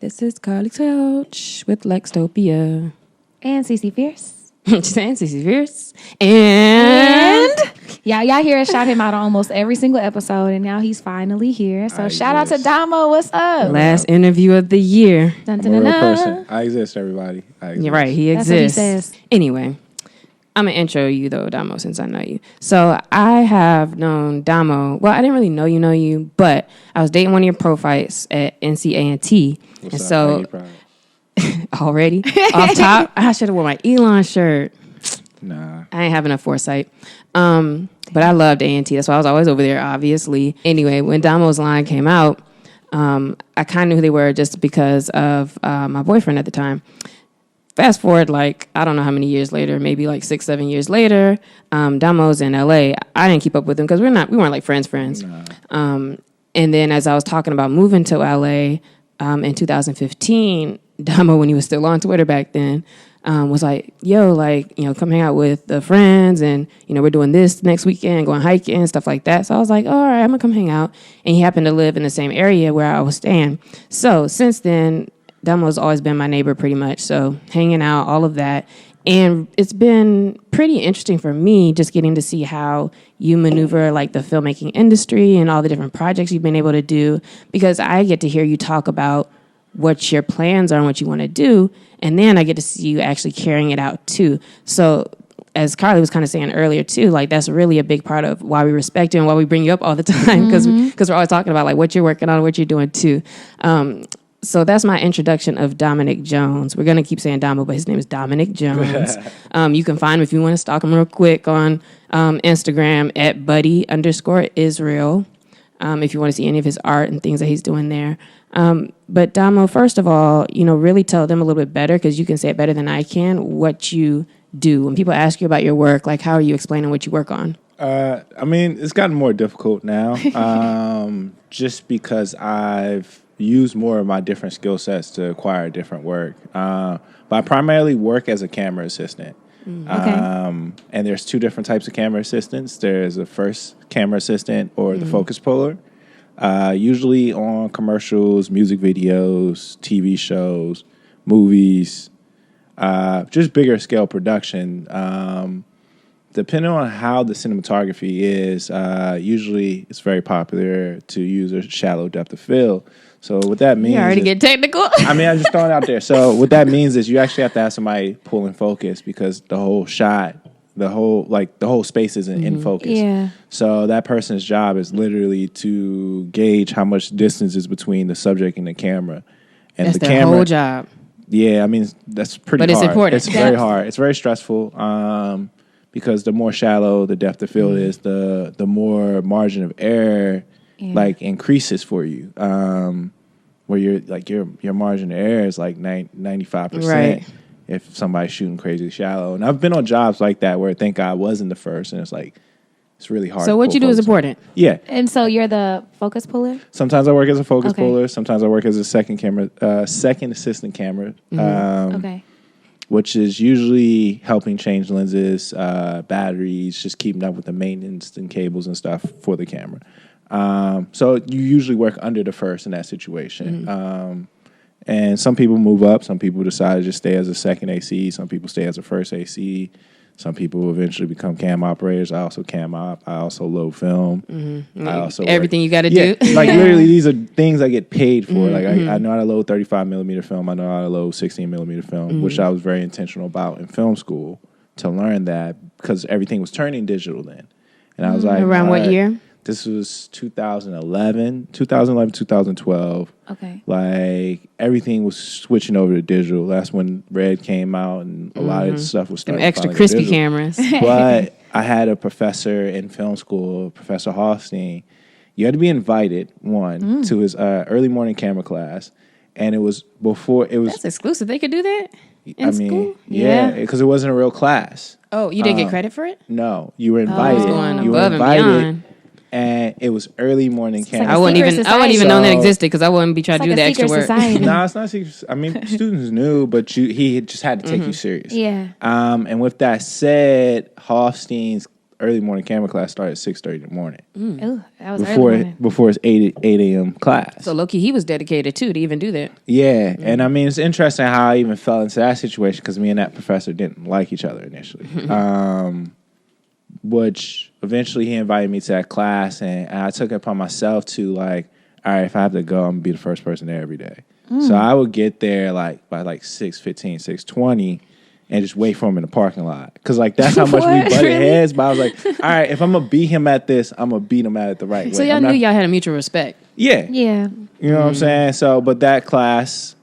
This is Carlie Lex with Lextopia. And Cece Fierce. And Cece Fierce. And y'all hear us shout him out on almost every single episode, and now he's finally here. So shout out to Damo. What's up? Last interview of the year. Dun, I'm a real person. I exist, everybody. I exist. You're right, he exists. That's what he says. Anyway, I'm going to intro you, though, Damo, since I know you. So I have known Damo. Well, I didn't really know you, but I was dating one of your pro fights at NCA&T. What's and up? so Proud? already off top, I should have worn my Elon shirt. Nah. I ain't have enough foresight. But I loved A&T. That's why I was always over there, obviously. Anyway, when Damo's line came out, I kind of knew who they were just because of my boyfriend at the time. Fast forward, like, I don't know how many years later, maybe like 6-7 years later, Damo's in LA. I didn't keep up with him because we weren't like friends. Nah. And then as I was talking about moving to LA in 2015, Damo, when he was still on Twitter back then, was like, yo, like, come hang out with the friends, and, we're doing this next weekend, going hiking and stuff like that. So I was like, all right, I'm gonna come hang out. And he happened to live in the same area where I was staying. So since then, Damo's always been my neighbor pretty much. So hanging out, all of that. And it's been pretty interesting for me just getting to see how you maneuver like the filmmaking industry and all the different projects you've been able to do, because I get to hear you talk about what your plans are and what you want to do. And then I get to see you actually carrying it out too. So as Carlie was kind of saying earlier too, like that's really a big part of why we respect you and why we bring you up all the time, because we're always talking about like what you're working on, what you're doing too. So that's my introduction of Dominic Jones. We're going to keep saying Damo, but his name is Dominic Jones. You can find him if you want to stalk him real quick on Instagram at buddy_Israel. If you want to see any of his art and things that he's doing there. But Damo, first of all, really tell them a little bit better, because you can say it better than I can, what you do. When people ask you about your work, like how are you explaining what you work on? It's gotten more difficult now, just because I've used more of my different skill sets to acquire different work. But I primarily work as a camera assistant. Okay. And there's two different types of camera assistants. There's a first camera assistant or the focus puller, usually on commercials, music videos, TV shows, movies, just bigger scale production. Depending on how the cinematography is, usually it's very popular to use a shallow depth of field. So what that means, you already get technical. I'm just throwing it out there. So what that means is you actually have to have somebody pull in focus, because the whole shot, the whole space isn't in focus. Yeah. So that person's job is literally to gauge how much distance is between the subject and the camera. And that's the their whole job. Yeah, that's pretty hard. But it's important. It's very hard. It's very stressful. Because the more shallow the depth of field is, the more margin of error increases for you. Where your margin of error is like 95%. Right. If somebody's shooting crazy shallow. And I've been on jobs like that where thank God I wasn't the first, and it's really hard. So what you do is important. Yeah. And so you're the focus puller? Sometimes I work as a focus Okay. puller. Sometimes I work as a second assistant camera. Okay. Which is usually helping change lenses, batteries, just keeping up with the maintenance and cables and stuff for the camera. So you usually work under the first in that situation. And some people move up. Some people decide to just stay as a second AC. Some people stay as a first AC. Some people eventually become cam operators. I also cam op. I also load film. I also everything you got to do. do. Literally, these are things I get paid for. I know how to load 35 millimeter film. I know how to load 16 millimeter film, which I was very intentional about in film school to learn that, because everything was turning digital then. And I was like, around what year? This was 2012. Okay. Everything was switching over to digital. That's when Red came out, and a lot of the stuff was starting. Them extra to crispy digital. cameras. But I had a professor in film school, Professor Hoffstein. You had to be invited to his early morning camera class, and it was before it was. That's exclusive. They could do that in school. Yeah, because it wasn't a real class. Oh, you didn't get credit for it? No, you were invited. Going you were above and invited. beyond. And it was early morning camera. like I wouldn't even know that existed, because I wouldn't be trying to do the extra work. No, it's not secret. Students knew, but he just had to take you serious. Yeah. And with that said, Hoffstein's early morning camera class started at 6:30 in the morning. Ooh, that was early morning. Before it's 8 a.m. class. So low-key, he was dedicated too to even do that. Yeah, and I mean, it's interesting how I even fell into that situation because me and that professor didn't like each other initially. Which eventually he invited me to that class, and I took it upon myself to like, all right, if I have to go, I'm gonna be the first person there every day. So I would get there like by like 6:15, 6:20, and just wait for him in the parking lot. Because like that's how much we butted heads. But I was like, all right, if I'm gonna beat him at this, I'm gonna beat him at it the right way. So y'all knew y'all had a mutual respect. Yeah. Yeah. You know what I'm saying? So, but that class,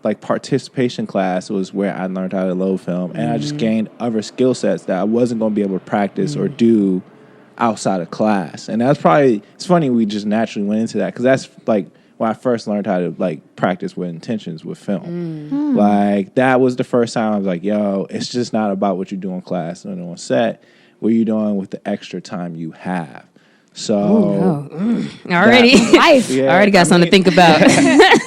like participation class, was where I learned how to load film, and I just gained other skill sets that I wasn't going to be able to practice or do outside of class. And that's probably, it's funny we just naturally went into that because that's like when I first learned how to like practice with intentions with film. Like that was the first time I was like, yo, it's just not about what you do in class and on set. What you're doing with the extra time you have. So already, life. I already got something to think about.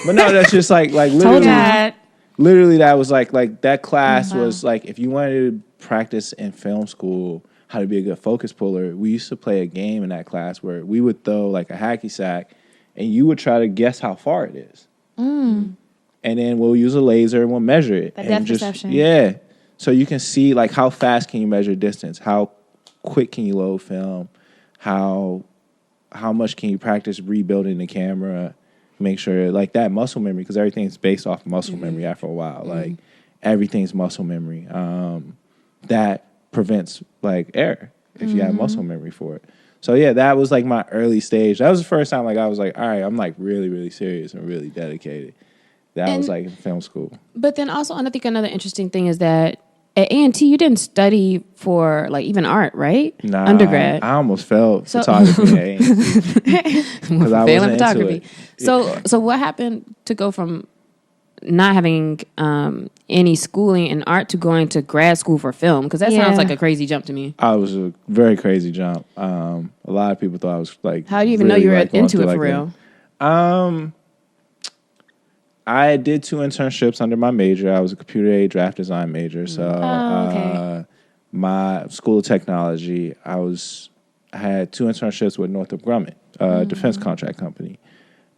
But no, that's just like literally that was like that class was like if you wanted to practice in film school how to be a good focus puller, we used to play a game in that class where we would throw like a hacky sack and you would try to guess how far it is. And then we'll use a laser and we'll measure it. That depth perception. Yeah. So you can see like how fast can you measure distance, how quick can you load film, how much can you practice rebuilding the camera, make sure like that muscle memory, because everything's based off muscle memory after a while. Like everything's muscle memory. That prevents like error if you have muscle memory for it. So yeah, that was like my early stage. That was the first time like I was like, all right, I'm like really, really serious and really dedicated. That was like in film school. But then also, I think another interesting thing is that at A&T, you didn't study for like even art, right? Nah, undergrad. I almost failed photography at A&T because I wasn't photography. Into it. So what happened to go from not having any schooling in art to going to grad school for film? Because that sounds like a crazy jump to me. I was a very crazy jump. A lot of people thought I was like. How do you even know you were into it for real? I did 2 internships under my major. I was a computer-aided draft design major. So my school of technology, I had 2 internships with Northrop Grumman, defense contract company.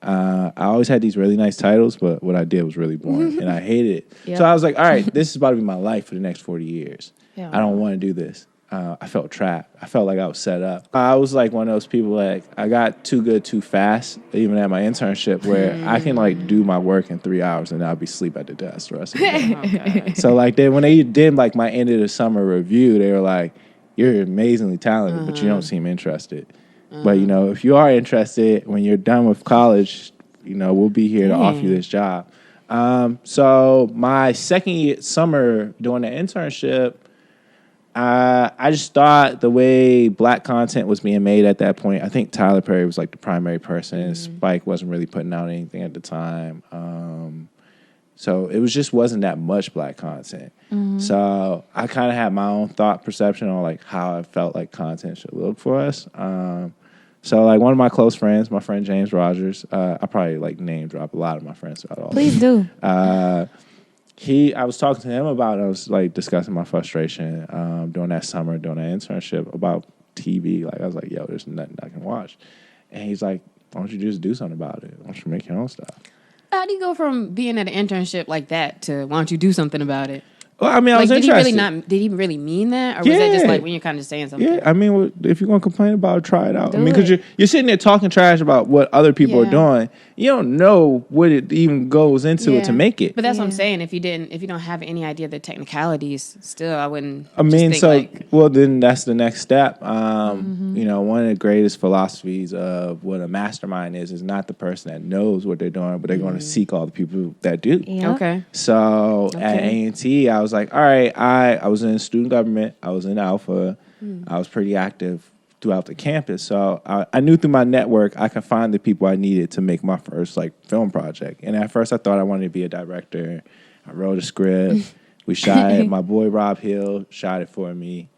I always had these really nice titles, but what I did was really boring, and I hated it. Yep. So I was like, all right, this is about to be my life for the next 40 years. Yeah. I don't want to do this. I felt trapped. I felt like I was set up. I was like one of those people like I got too good too fast, even at my internship, where I can like do my work in 3 hours and I'll be asleep at the desk the rest of the day. So like when they did like my end of the summer review, they were like, "You're amazingly talented, but you don't seem interested." But you know, if you are interested, when you're done with college, you know we'll be here to offer you this job. So my second summer doing the internship. I just thought the way black content was being made at that point, I think Tyler Perry was like the primary person. Spike wasn't really putting out anything at the time. So it wasn't that much black content. So I kind of had my own thought perception on like how I felt like content should look for us. So like one of my close friends, my friend James Rogers, I probably like name drop a lot of my friends throughout all Please do. I was talking to him about it. I was like discussing my frustration during that summer, during that internship about TV. Like I was like, yo, there's nothing I can watch. And he's like, why don't you just do something about it? Why don't you make your own stuff? How do you go from being at an internship like that to why don't you do something about it? Well, I mean, I was interested. Did he really mean that? Or was that just like when you're kind of saying something? Yeah, I mean, if you're going to complain about it, try it out. I mean, because you're sitting there talking trash about what other people are doing. You don't know what it even goes into it to make it. But that's what I'm saying. If you don't have any idea of the technicalities, still, I wouldn't. I mean, well, then that's the next step. You know, one of the greatest philosophies of what a mastermind is not the person that knows what they're doing, but they're going to seek all the people that do. Yeah. Okay. So at A&T, I was like, all right, I was in student government. I was in Alpha. I was pretty active throughout the campus. So I knew through my network I could find the people I needed to make my first like film project. And at first I thought I wanted to be a director. I wrote a script. We shot it. My boy Rob Hill shot it for me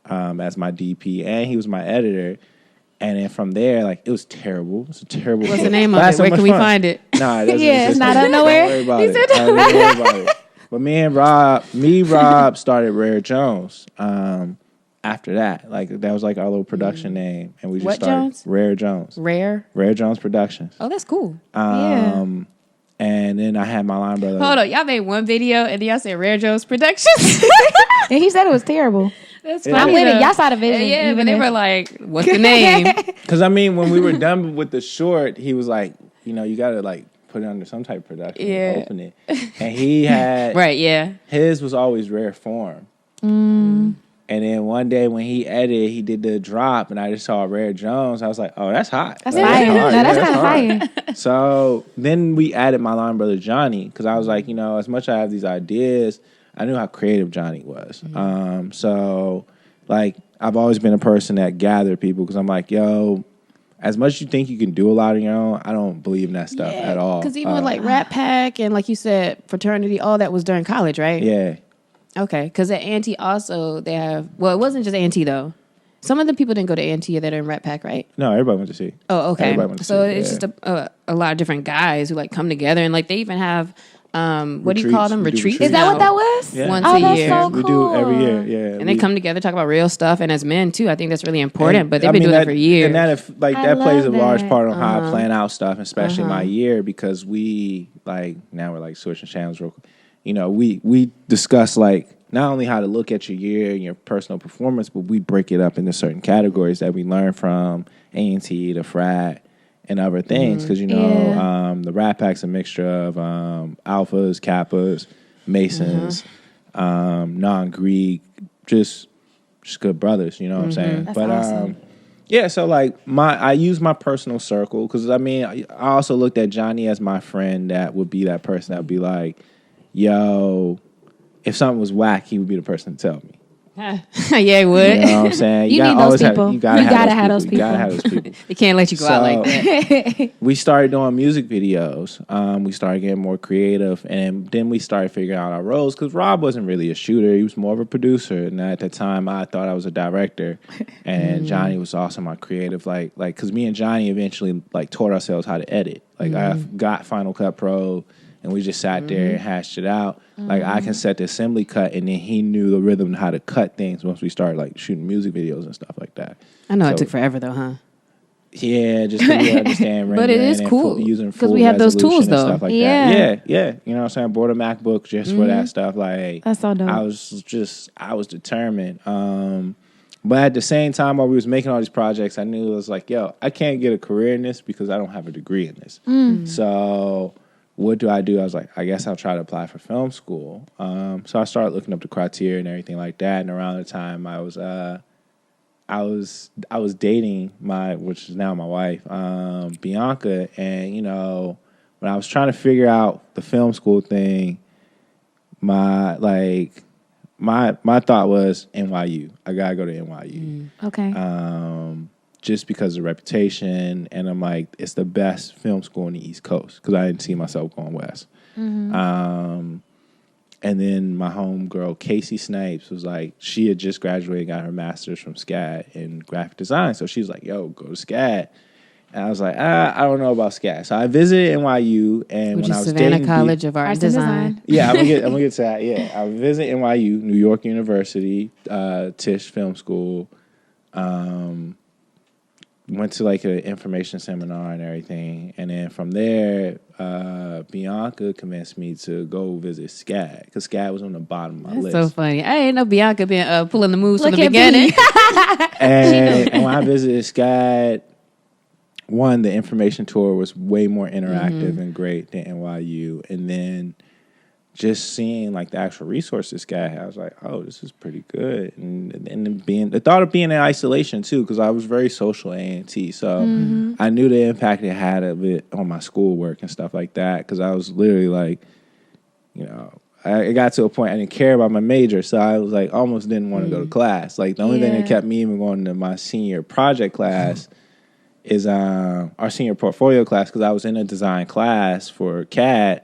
as my DP, and he was my editor. And then from there, like, it was terrible. It's a terrible. What's the name of it? Where can we find it? Nah, it doesn't it's not up nowhere. Don't worry about it. Don't worry about it. But me and Rob started Rare Jones. after that. Like that was like our little production name, and we just What started Jones? Rare Jones. Rare Jones Productions. Oh, that's cool. And then I had my line brother. Hold on, y'all made one video and then y'all said Rare Jones Productions. And he said it was terrible. That's I'm with it. Y'all saw the vision. Yeah, even but they if- were like, "What's the name?" Because I mean, when we were done with the short, he was like, you got to like put it under some type of production. Yeah. Open it, and he had Right. Yeah. his was always Rare Form. And then one day when he edited, he did the drop, and I just saw Rare Jones. I was like, "Oh, that's hot. That's Like, fire. hard. No, Yeah, that's kind of hard." fire. So then we added my line brother Johnny because I was like, as much as I have these ideas, I knew how creative Johnny was. So like I've always been a person that gathered people because I'm like, yo, as much as you think you can do a lot on your own, I don't believe in that stuff at all. Because even with like Rat Pack and like you said, fraternity, all that was during college, right? Yeah. Okay. Because at A&T also they have. Well, it wasn't just A&T though. Some of the people didn't go to A&T that are in Rat Pack, right? No, everybody went to see. Oh, okay. Everybody went to So see, it's yeah. just a lot of different guys who like come together and like they even have what do you call Retreats. them? We do Retreats. retreats. Is that what now. that was? Yeah. Once Oh, a that's year. so We do every cool. year, yeah. And they come together, talk about real stuff. And as men too, I think that's really important. And, but they've I been mean, doing that, it for years. And that I plays a love large that. part on how I plan out stuff, especially my year, because we like now we're like switching channels real quick. We discuss like not only how to look at your year and your personal performance, but we break it up into certain categories that we learn from A&T, the frat, and other things. Because the Rat Pack's a mixture of alphas, kappas, masons, non-Greek, just good brothers. You know what I'm saying? That's awesome. Yeah, so like I use my personal circle because I mean I also looked at Johnny as my friend that would be that person that would be like, yo, if something was whack, he would be the person to tell me. Yeah, it would. You know what I'm saying? You need those people. You gotta have those people. You gotta have those people. They can't let you go out like that. We started doing music videos. We started getting more creative, and then we started figuring out our roles because Rob wasn't really a shooter; he was more of a producer. And at the time, I thought I was a director, and Johnny was also my creative. Like, because me and Johnny eventually like taught ourselves how to edit. Like, I got Final Cut Pro. And we just sat there and hashed it out. Like I can set the assembly cut, and then he knew the rhythm and how to cut things once we started like shooting music videos and stuff like that. I know So, it took forever though, huh? Yeah, just to really understand. But it is rendering and cool, using 'cause full we have those resolution tools, and though. Stuff like Yeah. that. Yeah. You know what I'm saying? Bought a MacBook just for that stuff. Like That's so dope. I was determined. But at the same time, while we was making all these projects, I knew it was like, yo, I can't get a career in this because I don't have a degree in this. So what do? I was like, I guess I'll try to apply for film school. So I started looking up the criteria and everything like that. And around the time I was dating which is now my wife, Bianca. And, when I was trying to figure out the film school thing, my thought was NYU. I gotta go to NYU. Okay. Just because of reputation, and I'm like, it's the best film school on the East Coast because I didn't see myself going west. And then my homegirl Casey Snipes was like, she had just graduated, got her master's from SCAD in graphic design, so she was like, yo, go to SCAD. And I was like, I don't know about SCAD. So I visited NYU, and Which when I is was Savannah dating College of Art and Arts and Design. yeah, I'm gonna get to that. Yeah, I visited NYU, New York University, Tisch Film School. Went to like an information seminar and everything, and then from there, Bianca convinced me to go visit SCAD because SCAD was on the bottom of my That's list. so funny. I ain't know Bianca been pulling the moves Look from the at beginning. And when I visited SCAD, the information tour was way more interactive and great than NYU, and then just seeing like the actual resources SCAD had, I was like, oh, this is pretty good. And the thought of being in isolation too, because I was very social at A&T, so I knew the impact it had of it on my schoolwork and stuff like that. Because I was literally like, it got to a point I didn't care about my major, so I was like, almost didn't want to go to class. Like the only thing that kept me even going to my senior project class is our senior portfolio class, because I was in a design class for CAD.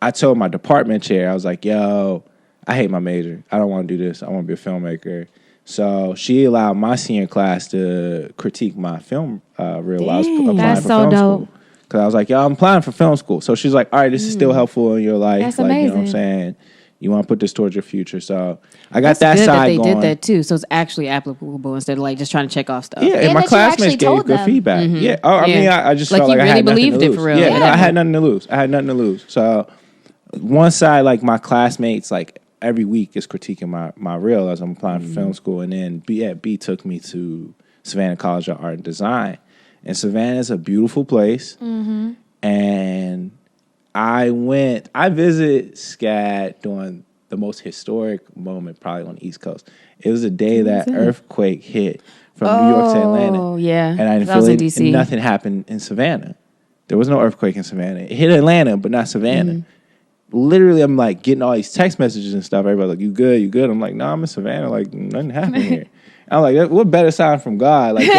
I told my department chair, I was like, yo, I hate my major. I don't want to do this. I want to be a filmmaker. So she allowed my senior class to critique my film reel while I was applying That's for so film dope. school. Because I was like, yo, I'm applying for film school. So she's like, all right, this is still helpful in your life. That's like, amazing. you know what I'm saying? You want to put this towards your future. So I got That's that good side that they going. did that too. So it's actually applicable instead of like just trying to check off stuff. Yeah, and And my that you actually classmates gave told good them. feedback. Yeah. Oh, I Yeah. mean, I just Like, felt you like I really had nothing to believed it lose. for real. Yeah, no, Yeah. I had nothing to lose. So one side, like my classmates, like every week is critiquing my reel as I'm applying for film school, and then B took me to Savannah College of Art and Design, and Savannah is a beautiful place, and I visited SCAD during the most historic moment probably on the East Coast. It was the day that earthquake hit from New York to Atlanta. Oh, yeah. And I That was in feel DC. and nothing happened in Savannah. There was no earthquake in Savannah. It hit Atlanta, but not Savannah. Literally, I'm like getting all these text messages and stuff. Everybody's like, you good, you good? I'm like, no, I'm in Savannah. Like, nothing happened here. I'm like, what better sign from God? Like, yo,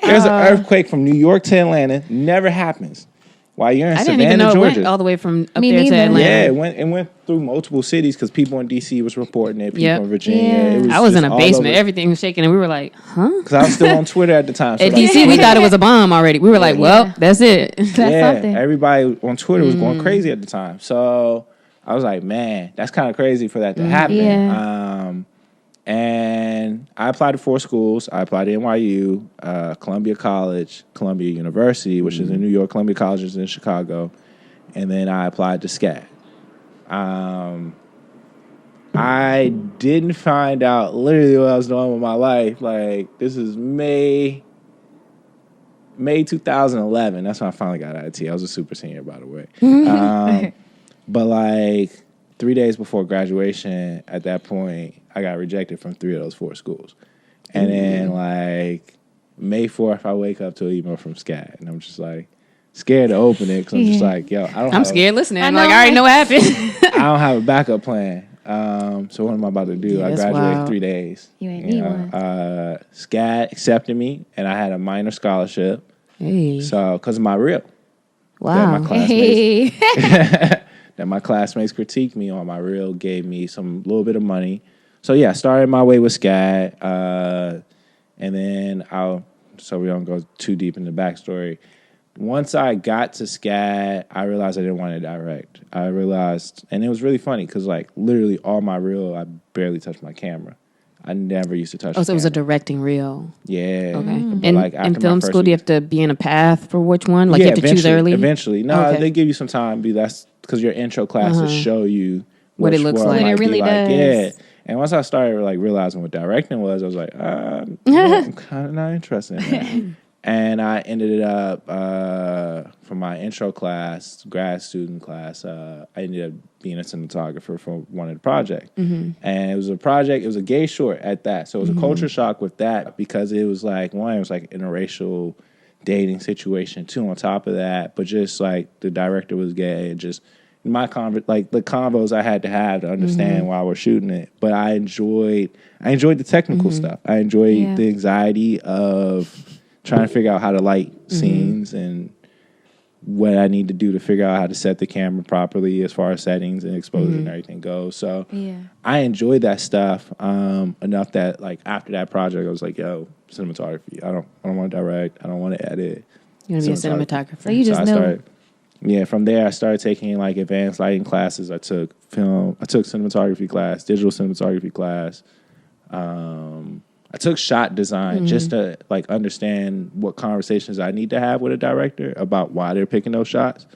there's an earthquake from New York to Atlanta. Never happens. While you're in I Savannah, didn't even know it Georgia. went all the way from up Me there to neither. Atlanta. Yeah, it went through multiple cities because people in DC was reporting it. People Yep. in Virginia. Yeah. It I was just in a all basement. over. Everything was shaking, and we were like, huh? Because I was still on Twitter at the time. So At like, DC, we thought it was a bomb already. We were like, well, that's it. That's yeah, something. everybody on Twitter was going crazy at the time. So I was like, man, that's kind of crazy for that to happen. Yeah. And I applied to 4 schools. I applied to NYU, Columbia College, Columbia University, which is in New York. Columbia College is in Chicago. And then I applied to SCAD. I didn't find out literally what I was doing with my life. Like, this is May 2011. That's when I finally got IT. I was a super senior, by the way. But like 3 days before graduation, at that point, I got rejected from 3 of those 4 schools. And then like May 4th, I wake up to an email from SCAD, and I'm just like scared to open it because I'm just like, yo, I'm scared listening. I I'm know, like, I already know what happened. I don't have a backup plan. So what am I about to do? Yeah, I that's graduated wild. 3 days. You ain't need one. SCAD accepted me, and I had a minor scholarship. Hey. So because of my reel. Wow. my classmates Hey. that my classmates critiqued me on my reel, gave me some little bit of money. So yeah, I started my way with SCAD, and then so we don't go too deep in the backstory. Once I got to SCAD, I realized I didn't want to direct. I realized, and it was really funny because like literally all my reel, I barely touched my camera. I never used to touch. Oh, so it was a camera. directing reel. Yeah. Okay. But And like after in my film first school, do you week- have to be in a path for which one? Like you have to choose early? Eventually. No, Okay. they give you some time. That's because your intro classes show you What it which looks one like. might What it be really like. does. Yeah. And once I started like realizing what directing was, I was like, I'm kind of not interested in that. And I ended up for my intro class, grad student class, I ended up being a cinematographer for one of the projects. And it was a gay short at that. So it was a culture shock with that because it was like, one, it was like interracial dating situation. 2, on top of that, but just like the director was gay and just my like the convos I had to have to understand while we're shooting it. But I enjoyed the technical stuff. I enjoyed the anxiety of trying to figure out how to light scenes and what I need to do to figure out how to set the camera properly as far as settings and exposure and everything goes. So I enjoyed that stuff enough that like after that project I was like, yo, cinematography. I don't want to direct. I don't want to edit. You're going to be a cinematographer. So you just I knew. started, yeah, from there I started taking like advanced lighting classes. I took cinematography class, digital cinematography class. I took shot design just to like understand what conversations I need to have with a director about why they're picking those shots.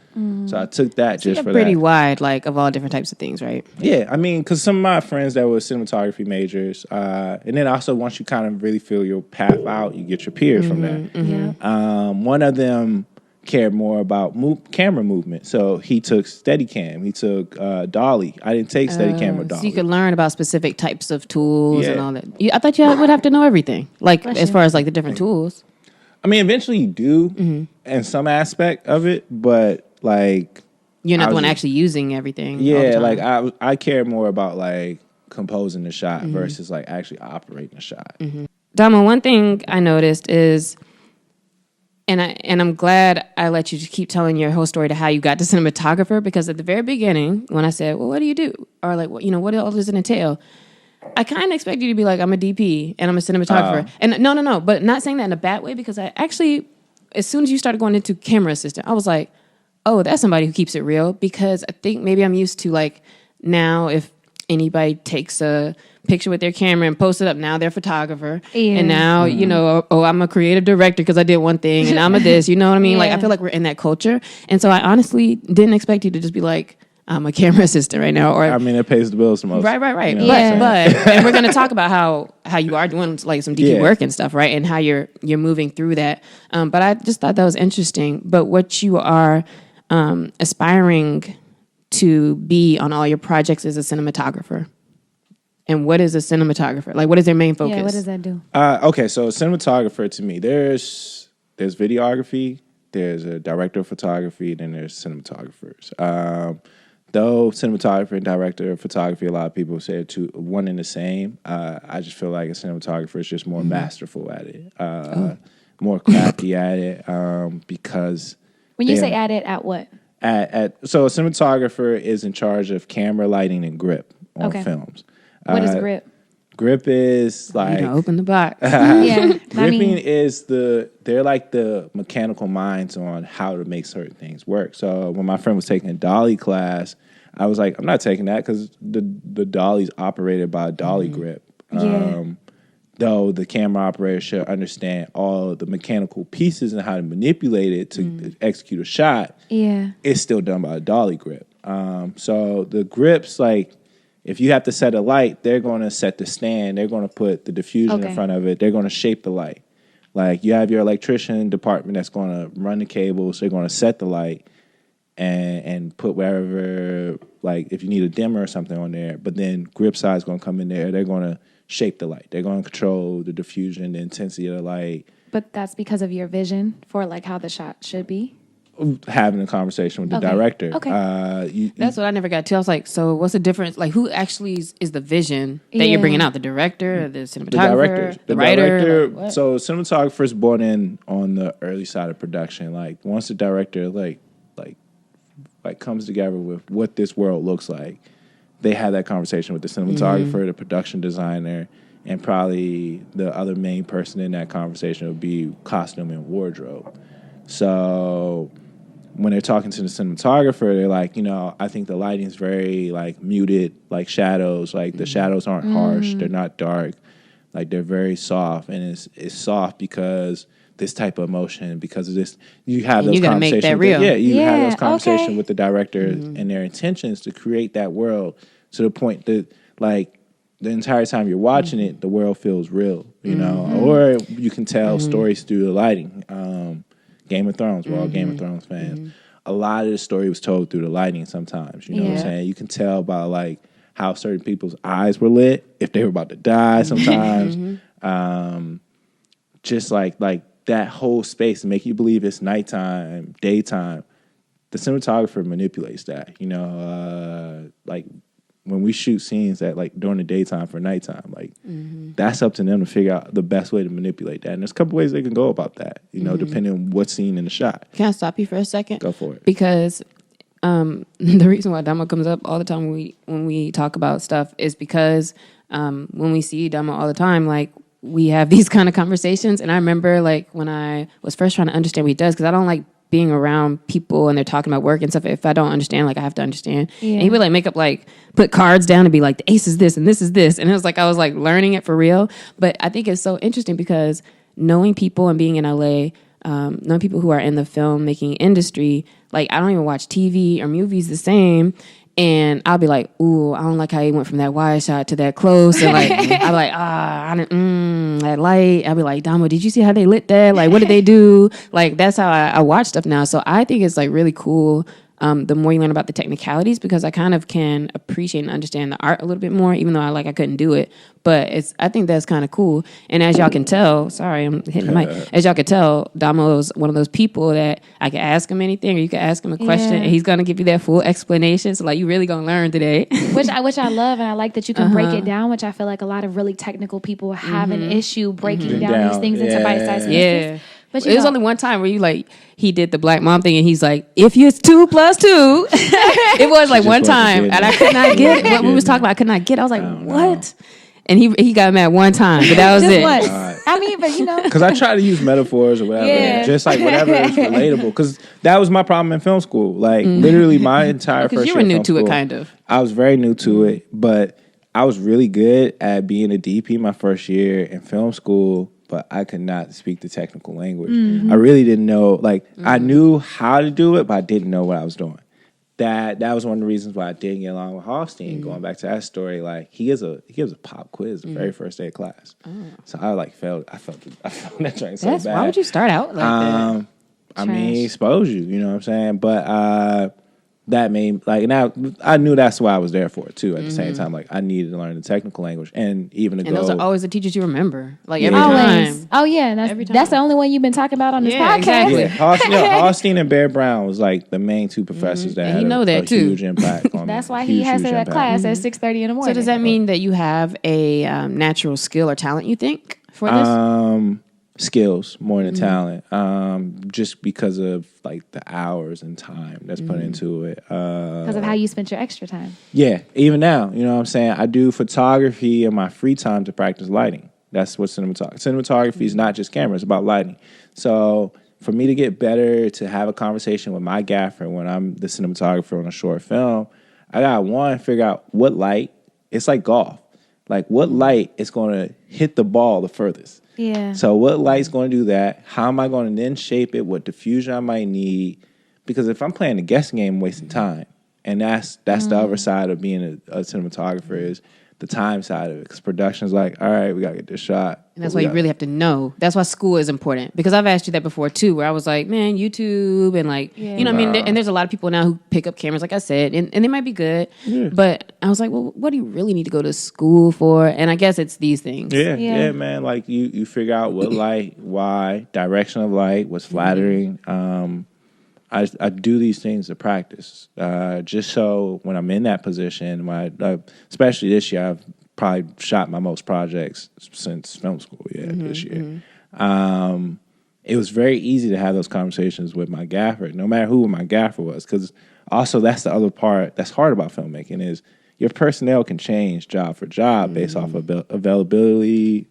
So I took that So just you're for pretty that. wide, like of all different types of things, right? Yeah, I mean, because some of my friends that were cinematography majors, and then also once you kind of really feel your path out, you get your peers from there. Yeah. One of them cared more about camera movement, so he took Steadicam. He took Dolly. I didn't take Steadicam or Dolly. So you could learn about specific types of tools and Yeah. all that. I thought you would have to know everything, like Bless as you. far as like the different tools. I mean, eventually you do in some aspect of it, but like You're not I the was one just- actually using everything. all the yeah, time. like I care more about like composing the shot versus like actually operating the shot. Dama, one thing I noticed is, and I'm glad I let you keep telling your whole story to how you got to cinematographer, because at the very beginning, when I said, well, what do you do? Or like, what all does it entail? I kind of expect you to be like, I'm a DP and I'm a cinematographer. And no, but not saying that in a bad way, because I actually, as soon as you started going into camera assistant, I was like, oh, that's somebody who keeps it real, because I think maybe I'm used to like now if anybody takes a picture with their camera and posts it up. Now they're a photographer. Yeah. And now, you know, I'm a creative director because I did one thing and I'm a this, you know what I mean? Like, I feel like we're in that culture. And so I honestly didn't expect you to just be like, I'm a camera assistant right now. Or I mean, it pays the bills the most. Right. You know But and we're going to talk about how you are doing like some DP work and stuff, right? And how you're moving through that. But I just thought that was interesting. But what you are aspiring to be on all your projects is a cinematographer. And what is a cinematographer? Like, what is their main focus? Yeah, what does that do? Okay, so a cinematographer to me, there's videography, there's a director of photography, then there's cinematographers. Though cinematographer and director of photography, a lot of people say one and the same. I just feel like a cinematographer is just more masterful at it, more crafty at it, because when you say at it, at what? So a cinematographer is in charge of camera, lighting, and grip on films. What is grip? Grip is like open the box. Gripping is they're like the mechanical minds on how to make certain things work. So when my friend was taking a dolly class, I was like, I'm not taking that because the dolly's operated by a dolly grip. Though the camera operator should understand all the mechanical pieces and how to manipulate it to execute a shot. Yeah, it's still done by a dolly grip. So the grips, like, if you have to set a light, they're going to set the stand. They're going to put the diffusion in front of it. They're going to shape the light. Like, you have your electrician department that's going to run the cables. They're going to set the light and put wherever, like, if you need a dimmer or something on there. But then grip side is going to come in there. They're going to shape the light. They're going to control the diffusion, the intensity of the light. But that's because of your vision for, like, how the shot should be? Having a conversation with the director. Okay. That's what I never got to. I was like, so what's the difference? Like, who actually is the vision that you're bringing out? The director, the cinematographer, the writer? Like, so cinematographers brought in on the early side of production. Like, once the director like comes together with what this world looks like, they have that conversation with the cinematographer, the production designer, and probably the other main person in that conversation would be costume and wardrobe. So when they're talking to the cinematographer, they're like, you know, I think the lighting's very, like, muted, like shadows. Like, the shadows aren't harsh. They're not dark. Like, they're very soft. And it's soft because this type of emotion, because of this. You have those conversations. Make that real. You have those conversations with the director and their intentions to create that world to the point that, like, the entire time you're watching it, the world feels real, you know? Or you can tell stories through the lighting. Game of Thrones, we're all Game of Thrones fans. A lot of the story was told through the lighting sometimes, you know what I'm saying? You can tell by, like, how certain people's eyes were lit, if they were about to die sometimes. Just like that whole space to make you believe it's nighttime, daytime. The cinematographer manipulates that, you know, like, when we shoot scenes at, like, during the daytime for nighttime, like, that's up to them to figure out the best way to manipulate that. And there's a couple ways they can go about that, you know, depending on what scene in the shot. Can I stop you for a second? Go for it. Because the reason why Damo comes up all the time when we talk about stuff is because when we see Damo all the time, like, we have these kind of conversations. And I remember, like, when I was first trying to understand what he does, because I don't like being around people and they're talking about work and stuff. If I don't understand, like, I have to understand. And he would, like, make up, like, put cards down and be like, the ace is this and this is this. And it was like, I was, like, learning it for real. But I think it's so interesting because knowing people and being in LA, knowing people who are in the filmmaking industry, like, I don't even watch TV or movies the same. And I'll be like, ooh, I don't like how he went from that wide shot to that close. And, like, I'll be like, that light. I'll be like, Damo, did you see how they lit that? Like, what did they do? Like, that's how I watch stuff now. So I think it's, like, really cool the more you learn about the technicalities, because I kind of can appreciate and understand the art a little bit more, even though I couldn't do it. But I think that's kind of cool. And as y'all can tell, sorry, I'm hitting the mic. As y'all can tell, Damo is one of those people that I can ask him anything, or you can ask him a question, and he's gonna give you that full explanation. So, like, you really gonna learn today. which I love, and I like that you can break it down, which I feel like a lot of really technical people have an issue breaking down these things into bite-sized pieces. Yeah. But it was only one time where he did the black mom thing and he's like, if it's 2 + 2. It was like one time and I could not get what we was talking about. I could not get it. I was like, what? And he got mad one time, but that was it. What? I I mean, but because I try to use metaphors or whatever, just like whatever is relatable. Because that was my problem in film school. Like literally, my entire first year. Because you were new to school, it, kind of. I was very new to it, but I was really good at being a DP my first year in film school. But I could not speak the technical language. I really didn't know. Like I knew how to do it, but I didn't know what I was doing. That was one of the reasons why I didn't get along with Hofstein. Going back to that story, like he gives a pop quiz the very first day of class. So I like failed. I felt that joint so bad. Why would you start out like that? I mean, he exposed you. You know what I'm saying? But that made now I knew that's why I was there for it too. At the same time, like I needed to learn the technical language and even to go. And those are always the teachers you remember. Like every always. time. Oh yeah, that's the only one you've been talking about on this podcast. Exactly. Yeah, Hofstein and Bear Brown was like the main two professors that had a huge impact on me. That's why he has that class at 6:30 in the morning. So does that mean that you have a natural skill or talent, you think, for this? Skills more than talent, just because of like the hours and time that's put into it. Because of how you spent your extra time. Yeah, even now, you know what I'm saying? I do photography in my free time to practice lighting. That's what cinematography is not just camera, it's about lighting. So for me to get better, to have a conversation with my gaffer when I'm the cinematographer on a short film, I got figure out what light. It's like golf. Like what light is going to hit the ball the furthest. Yeah. So what light's going to do that? How am I going to then shape it? What diffusion I might need? Because if I'm playing a guessing game, I'm wasting time. And that's the other side of being a cinematographer is the time side of it. Because production's like, all right, we got to get this shot. And that's why you really have to know. That's why school is important. Because I've asked you that before, too, where I was like, man, YouTube and like, you know what I mean? And there's a lot of people now who pick up cameras, like I said, and they might be good. Yeah. But I was like, well, what do you really need to go to school for? And I guess it's these things. Yeah, man. Like you figure out what light, why, direction of light, what's flattering. I do these things to practice, just so when I'm in that position, especially this year, I've probably shot my most projects since film school this year. It was very easy to have those conversations with my gaffer, no matter who my gaffer was, because also that's the other part that's hard about filmmaking is your personnel can change job for job based off of availability,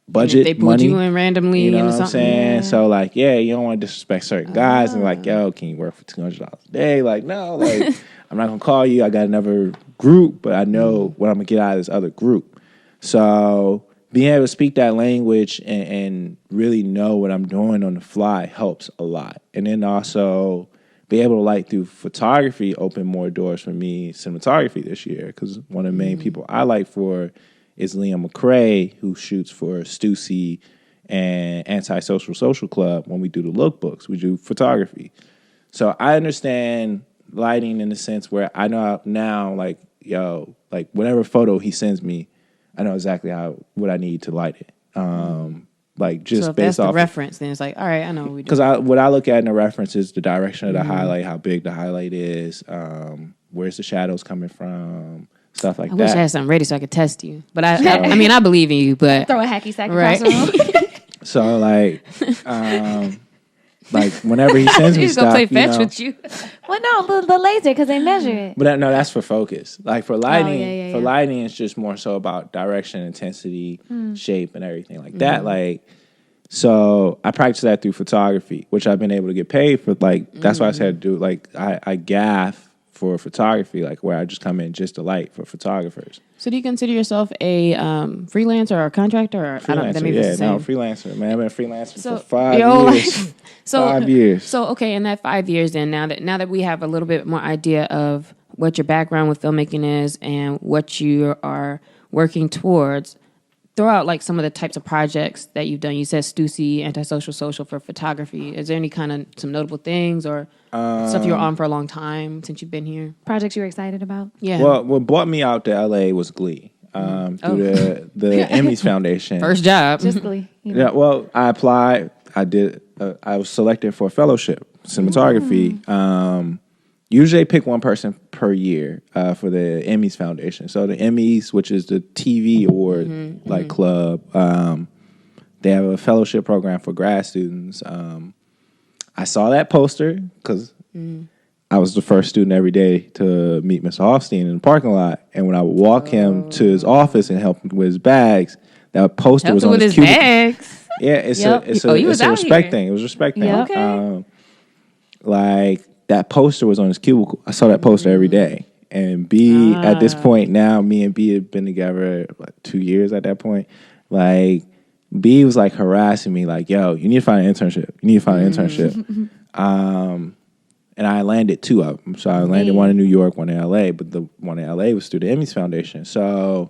budget, they pulled money, you in randomly, you know into what I'm something. saying? Yeah. So like, you don't want to disrespect certain guys and like, yo, can you work for $200 a day? Like, no, like I'm not gonna call you. I got another group, but I know what I'm gonna get out of this other group. So being able to speak that language and really know what I'm doing on the fly helps a lot. And then also be able to light through photography open more doors for me cinematography this year, because one of the main people I like for is Liam McCrae, who shoots for Stussy and Antisocial Social Club. When we do the lookbooks, we do photography. So I understand lighting in the sense where I know now, like, like whatever photo he sends me, I know exactly what I need to light it. Like just so if based that's off the reference, then it's like, all right, I know what we do. Because what I look at in the reference is the direction of the highlight, how big the highlight is, where's the shadows coming from, stuff like that. I wish I had something ready so I could test you. But I mean, I believe in you, but throw a hacky sack across the room. So like whenever he sends me he's stuff, gonna play fetch with you. Well, no, the laser, because they measure it. But that's for focus. Like for lighting, lighting, it's just more so about direction, intensity, shape, and everything like that. Like, so I practice that through photography, which I've been able to get paid for. Like, that's why I said do. Like, I gaff for photography, like where I just come in just to light for photographers. So do you consider yourself a freelancer or a contractor? Or Freelancer, freelancer, man. I've been a freelancer for 5 years. 5 years. So, okay, in that 5 years then, now that we have a little bit more idea of what your background with filmmaking is and what you are working towards, throw out like some of the types of projects that you've done. You said Stussy, Antisocial Social for photography. Is there any kind of some notable things or stuff you were on for a long time since you've been here? Projects you were excited about? Yeah. Well, what brought me out to LA was Glee. Through the Emmys Foundation. First job. Just Glee. Yeah, well, I applied. I did. I was selected for a fellowship, cinematography. Usually they pick one person per year for the Emmys Foundation. So the Emmys, which is the TV award club, they have a fellowship program for grad students. I saw that poster because I was the first student every day to meet Mr. Hofstein in the parking lot. And when I would walk him to his office and help him with his bags, That poster was on with his his cubicle. bags. Yeah, it's Yep. a was out respect here. thing. It was a respect thing. Yep. Okay. Like that poster was on his cubicle. I saw that poster every day. And B, at this point now, me and B had been together 2 years at that point. Like B was like harassing me, like, "Yo, you need to find an internship. You need to find an internship." And I landed 2 of them. So I landed one in New York, one in LA. But the one in LA was through the Emmys Foundation. So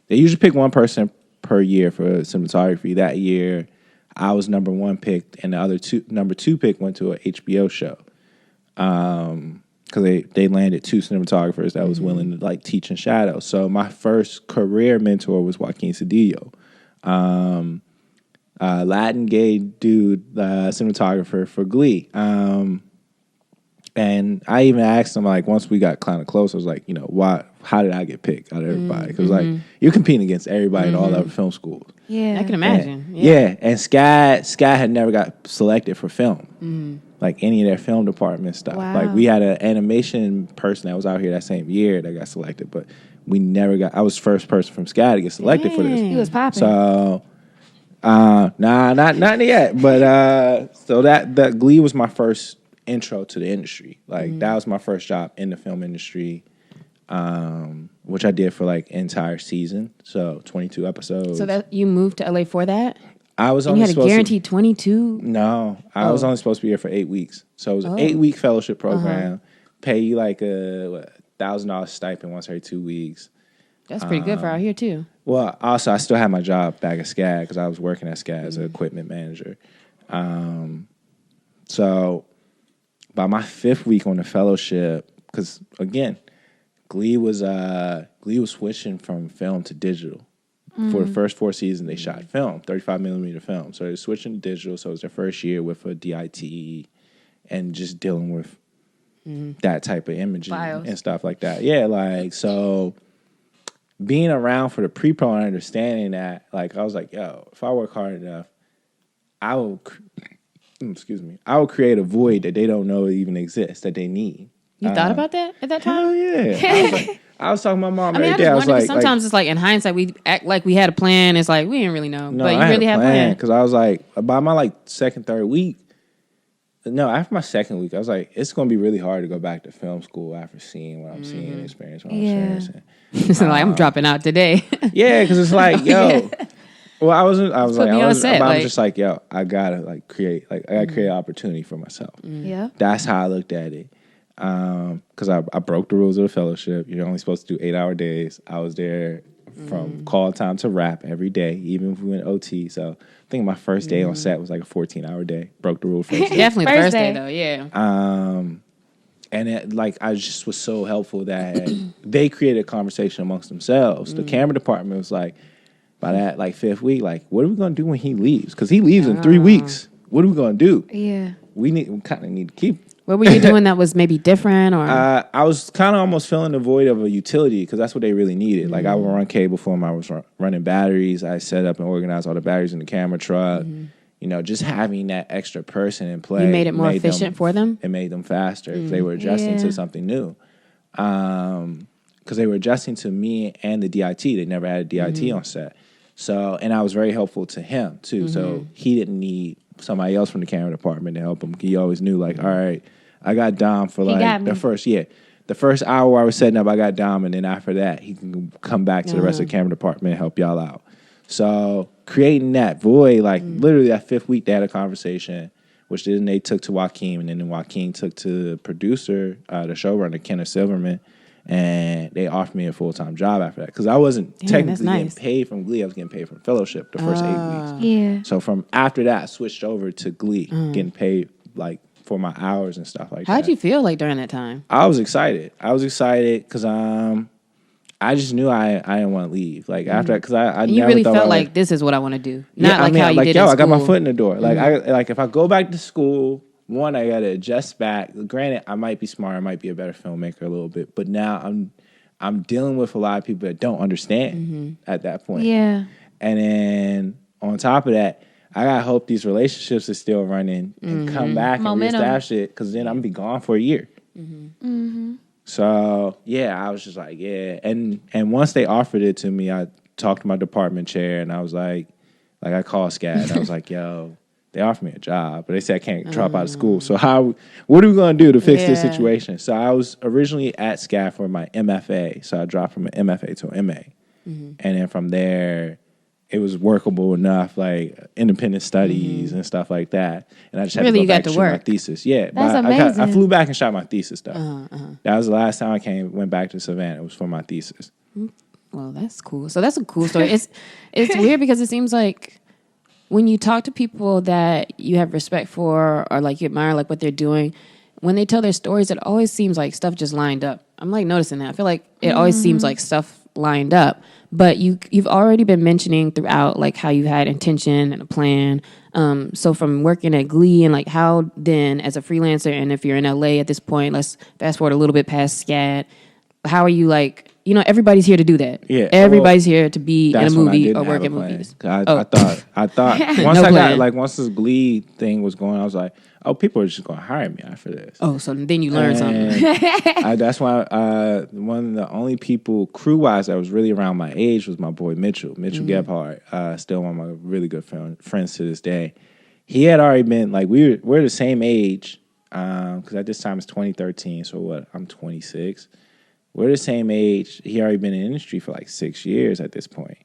they usually pick one person per year for cinematography. That year, I was number 1 picked, and the other number 2 pick went to an HBO show. Because they landed 2 cinematographers that was willing to like teach in shadow. So my first career mentor was Joaquin Cedillo, Latin gay dude, cinematographer for Glee. And I even asked him, like, once we got kind of close, I was like, how did I get picked out of everybody? Because like you're competing against everybody in all other film schools. Yeah. I can imagine. And SCAD had never got selected for film. Like any of their film department stuff. Wow. Like we had an animation person that was out here that same year that got selected, but we never got. I was the first person from SCAD to get selected for this. He was popping. So, not yet. But so that Glee was my first intro to the industry. Like that was my first job in the film industry, which I did for like entire season. So 22 episodes. So that you moved to LA for that? I was And only you had a supposed guaranteed 22? No, I was only supposed to be here for 8 weeks. So it was an 8-week fellowship program. Pay you like a $1,000 stipend once every 2 weeks. That's pretty good for out here, too. Well, also, I still had my job back at SCAD because I was working at SCAD as an equipment manager. So by my 5th week on the fellowship, because again, Glee was switching from film to digital. For the first 4 seasons, they shot film, 35 millimeter film. So they're switching to digital. So it was their first year with a DIT and just dealing with that type of imaging and stuff like that. Yeah, like, so being around for the pre-pro and understanding that, like, I was like, yo, if I work hard enough, I will create a void that they don't know even exists, that they need. You thought about that at that time? Hell yeah. I was talking to my mom every day. I I was was like, sometimes it's like in hindsight, we act like we had a plan. It's like, we didn't really know. no, but you I really had a plan. Because I was like, by my like second, third week, after my second week, I was like, it's going to be really hard to go back to film school after seeing what I'm seeing and experiencing what I'm experiencing. It's like, I'm dropping out today. Yeah, because it's like, yo. Well, I was just like, yo, I gotta create an opportunity for myself. Yeah. That's how I looked at it. Because I broke the rules of the fellowship. You're only supposed to do 8-hour days. I was there from call time to wrap every day, even if we went OT. So I think my first day on set was like a 14-hour day. Broke the rule first day. Definitely First Thursday, day. though, yeah. And it, I just was so helpful that they created a conversation amongst themselves. The camera department was like, by that 5th week, like, what are we gonna do when he leaves? Because he leaves in 3 weeks. What are we gonna do? Yeah. We kind of need to keep. What were you doing that was maybe different, or I was kind of almost filling the void of a utility because that's what they really needed. Like I would run cable for them. I was running batteries. I set up and organized all the batteries in the camera truck. Just having that extra person in play. you made it more efficient for them? It made them faster because they were adjusting to something new. Because they were adjusting to me and the DIT. They never had a DIT on set. So, and I was very helpful to him too. So he didn't need somebody else from the camera department to help him. He always knew, like, all right, I got Dom for the first hour I was setting up, I got Dom, and then after that, he can come back to the rest of the camera department and help y'all out. So creating that void, literally that 5th week, they had a conversation, which then they took to Joaquin, and then Joaquin took to the producer, the showrunner, Kenneth Silverman, and they offered me a full-time job after that. Because I wasn't technically getting paid from Glee. I was getting paid from Fellowship the first 8 weeks. Yeah. So from after that, I switched over to Glee, getting paid for my hours and stuff like that. How'd you feel during that time? I was excited. Because I just knew I didn't want to leave. After that, because I you never really thought felt like this is what I want to do. Not how you did in I got my school. foot in the door. If I go back to school, one, I got to adjust back. Granted, I might be smart. I might be a better filmmaker a little bit. But now I'm dealing with a lot of people that don't understand at that point. Yeah. And then on top of that, I gotta hope these relationships are still running and come back and reestablish it, because then I'm gonna be gone for a year. So yeah, I was just like, yeah. And once they offered it to me, I talked to my department chair, and I was like I called SCAD. I was like, yo, they offered me a job, but they said I can't drop out of school. So what are we going to do to fix this situation? So I was originally at SCAD for my MFA. So I dropped from an MFA to an MA. And then from there, it was workable enough, like independent studies and stuff like that. And I just had to go back to shoot my thesis. Yeah, that's amazing. I flew back and shot my thesis though. That was the last time I went back to Savannah. It was for my thesis. Well, that's cool. So that's a cool story. It's weird because it seems like when you talk to people that you have respect for or like you admire like what they're doing, when they tell their stories, it always seems like stuff just lined up. I'm like noticing that. I feel like it always seems like stuff lined up. But you've already been mentioning throughout like how you had intention and a plan. So from working at Glee and like how then as a freelancer, and if you're in LA at this point, let's fast forward a little bit past SCAD, how are you like, you know, everybody's here to do that. Yeah. Everybody's here to be in a movie or work at movies. I thought once this Glee thing was going, I was like, oh, people are just going to hire me after this. Oh, so then you learn something. That's why one of the only people crew-wise that was really around my age was my boy Mitchell Gebhardt, still one of my really good friends to this day. He had already been, like, we're the same age, because at this time it's 2013, so what, I'm 26. We're the same age. He already been in the industry for like 6 years at this point,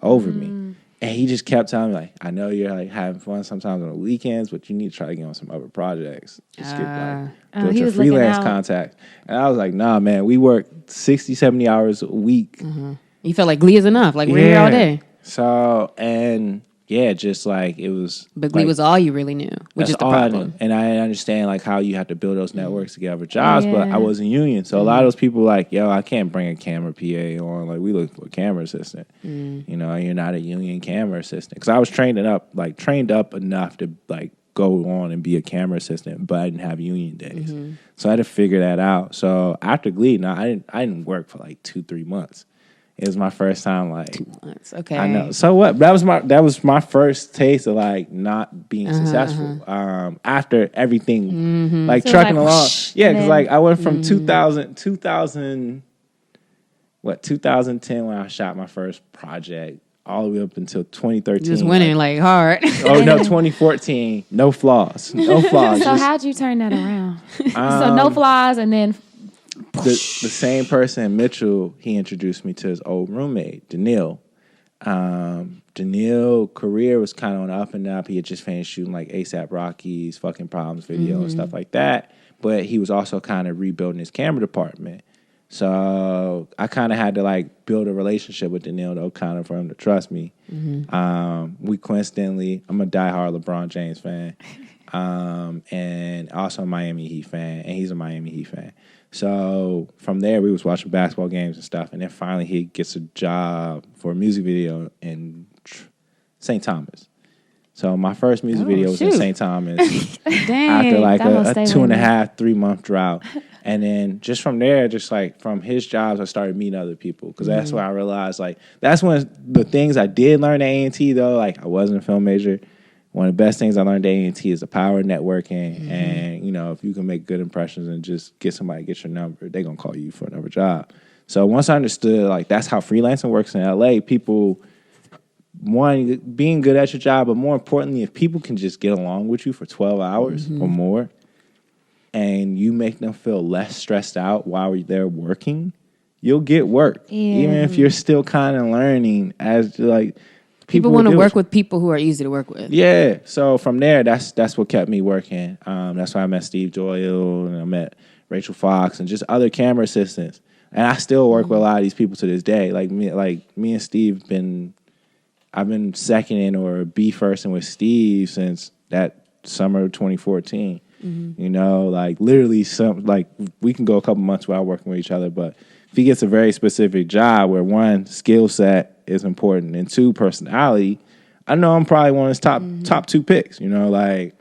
over me. And he just kept telling me, like, I know you're like having fun sometimes on the weekends, but you need to try to get on some other projects. Just get like build your freelance contact. And I was like, nah, man, we work 60, 70 hours a week. You felt like Glee is enough. Like we're here all day. So, and yeah, just like it was. But Glee was all you really knew, which is the problem. And I understand like how you have to build those networks to get other jobs, but I wasn't union. So a lot of those people like, yo, I can't bring a camera PA on. Like we look for a camera assistant. You know, you're not a union camera assistant. Because I was trained up enough to like go on and be a camera assistant, but I didn't have union days. So I had to figure that out. So after Glee, I didn't work for like 2-3 months. It was my first time, like 2 months. Okay, I know. So what? That was my first taste of like not being successful. After everything, like so trucking like, along. Yeah, because like I went from 2010 when I shot my first project, all the way up until 2013. Just winning like hard. Oh no, 2014, no flaws. So how'd you turn that around? So no flaws, and then. The same person, Mitchell, he introduced me to his old roommate, Daniil. Daniil's career was kind of on the up and up. He had just finished shooting like ASAP Rocky's Fucking Problems video and stuff like that. But he was also kind of rebuilding his camera department. So I kind of had to like build a relationship with Daniil, though, kind of for him to trust me. We coincidentally, I'm a diehard LeBron James fan. And also a Miami Heat fan, and he's a Miami Heat fan. So from there, we was watching basketball games and stuff, and then finally he gets a job for a music video in St. Thomas. So my first music video was in St. Thomas. After like a 2.5, 3 month drought. And then just from there, just like from his jobs, I started meeting other people, because that's when I realized, like, that's when the things I did learn at A&T, though, like I wasn't a film major. One of the best things I learned at A&T is the power of networking. And, you know, if you can make good impressions and just get somebody to get your number, they're going to call you for another job. So once I understood, like, that's how freelancing works in LA, people, one, being good at your job, but more importantly, if people can just get along with you for 12 hours or more, and you make them feel less stressed out while they're working, you'll get work. Even if you're still kind of learning as, like... People want to work with people who are easy to work with. Yeah. So from there, that's what kept me working. That's why I met Steve Doyle, and I met Rachel Fox, and just other camera assistants. And I still work with a lot of these people to this day. Like me and Steve I've been seconding or B-firsting with Steve since that summer of 2014. You know, like literally we can go a couple months without working with each other, but if he gets a very specific job where one, skill set is important, and two, personality, I know I'm probably one of his top 2 picks, you know, like,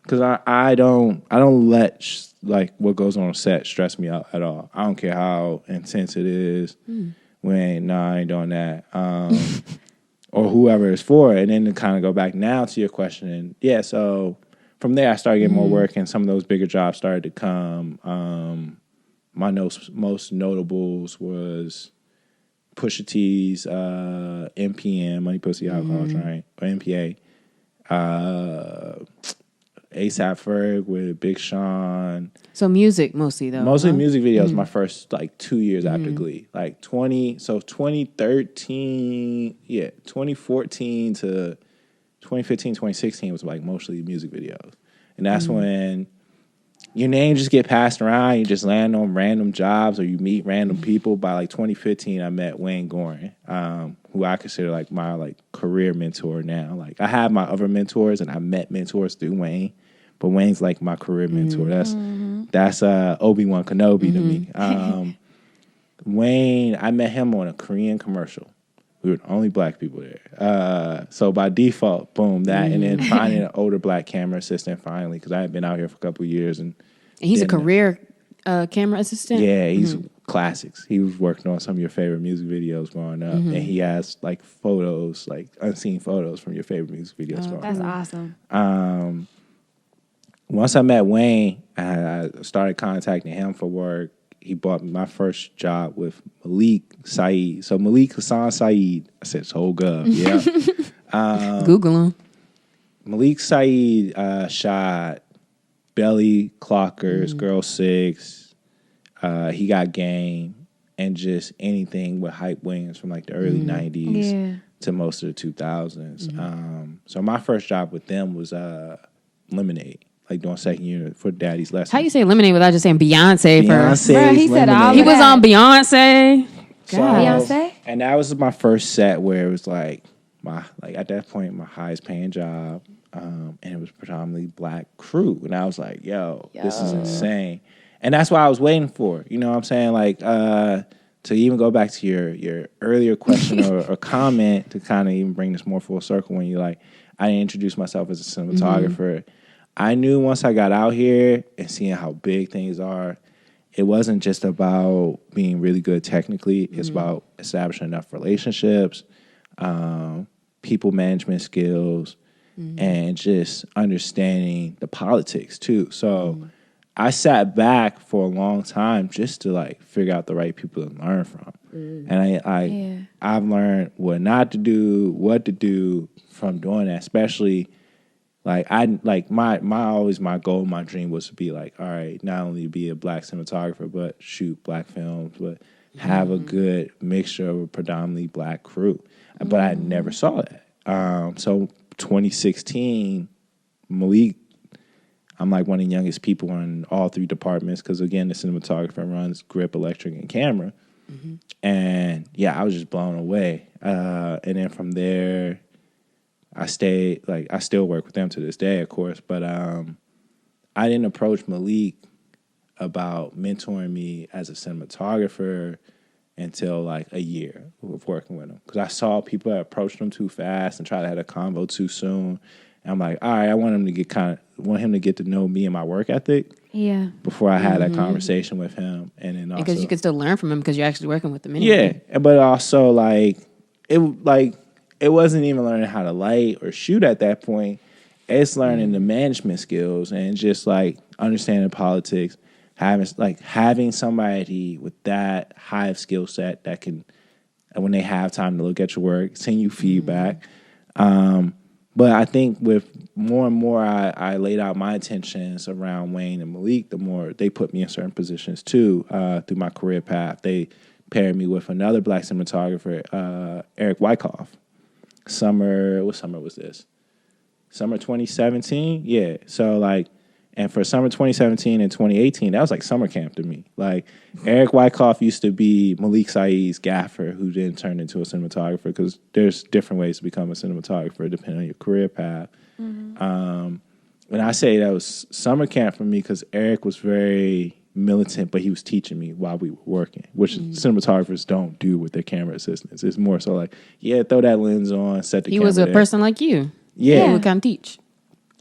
because I don't let like what goes on set stress me out at all. I don't care how intense it is. I ain't doing that. Or whoever it's for. And then to kind of go back now to your question, and yeah, so from there I started getting more work, and some of those bigger jobs started to come. My most notables was Pusha T's MPM, Money Pussy Alcohol Joint, or MPA. ASAP Ferg with Big Sean. So music mostly though. Mostly music videos. My first like 2 years after Glee, like 2013, 2014 to 2015, 2016 was like mostly music videos, and that's when your name just get passed around. You just land on random jobs or you meet random people. By like 2015, I met Wayne Gorin, who I consider like my like career mentor now. Like I have my other mentors and I met mentors through Wayne, but Wayne's like my career mentor. That's Obi-Wan Kenobi to me. Wayne, I met him on a Korean commercial. We were the only black people there. So by default, boom, that. And then finding an older black camera assistant finally, because I had been out here for a couple of years. And he's a career camera assistant? Yeah, he's classics. He was working on some of your favorite music videos growing up. And he has like photos, like unseen photos from your favorite music videos growing up. That's awesome. Once I met Wayne, I started contacting him for work. He bought me my first job with Malik Saeed. So Malik Hassan Saeed, I said, so good. Yeah. Google him. Malik Saeed shot Belly, Clockers, Girl 6. He got Game, and just anything with hype wings from like the early 90s to most of the 2000s. So my first job with them was Lemonade. Like doing second year for Daddy's Lessons. How you say Lemonade without just saying Beyonce first? Bro, he said he was on Beyonce. So, Beyonce? And that was my first set where it was like at that point my highest paying job. And it was predominantly black crew. And I was like, yo, this is insane. And that's what I was waiting for. You know what I'm saying? Like, to even go back to your earlier question or comment to kind of even bring this more full circle when you like, I didn't introduce myself as a cinematographer. I knew once I got out here and seeing how big things are, it wasn't just about being really good technically. It's about establishing enough relationships, people management skills, and just understanding the politics too. So I sat back for a long time just to like figure out the right people to learn from. And I've learned what not to do, what to do from doing that, especially like my goal, my dream was to be like, all right, not only be a black cinematographer, but shoot black films, but have a good mixture of a predominantly black crew. But I never saw that. So 2016, Malik, I'm like one of the youngest people in all three departments because again, the cinematographer runs grip, electric, and camera. And yeah, I was just blown away. And then from there, I stayed, like, I still work with them to this day, of course, but I didn't approach Malik about mentoring me as a cinematographer until like a year of working with him. Because I saw people that approached him too fast and try to have a convo too soon. And I'm like, all right, I want him to get to know me and my work ethic. Yeah. Before I had that conversation with him. And then also, because you can still learn from him because you're actually working with him anyway. Yeah. But also it wasn't even learning how to light or shoot at that point. It's learning the management skills and just like understanding politics, having somebody with that high of skill set that can, when they have time to look at your work, send you feedback. But I think with more and more I laid out my intentions around Wayne and Malik, the more they put me in certain positions too through my career path. They paired me with another black cinematographer, Eric Wyckoff. What summer was this? Summer 2017? Yeah. So like, and for summer 2017 and 2018, that was like summer camp to me. Like Eric Wyckoff used to be Malik Saeed's gaffer who then turned into a cinematographer because there's different ways to become a cinematographer depending on your career path. And I say that was summer camp for me because Eric was very militant, but he was teaching me while we were working, which cinematographers don't do with their camera assistants. It's more so like, yeah, throw that lens on, set the camera. He was a person like you. Yeah. He would come teach.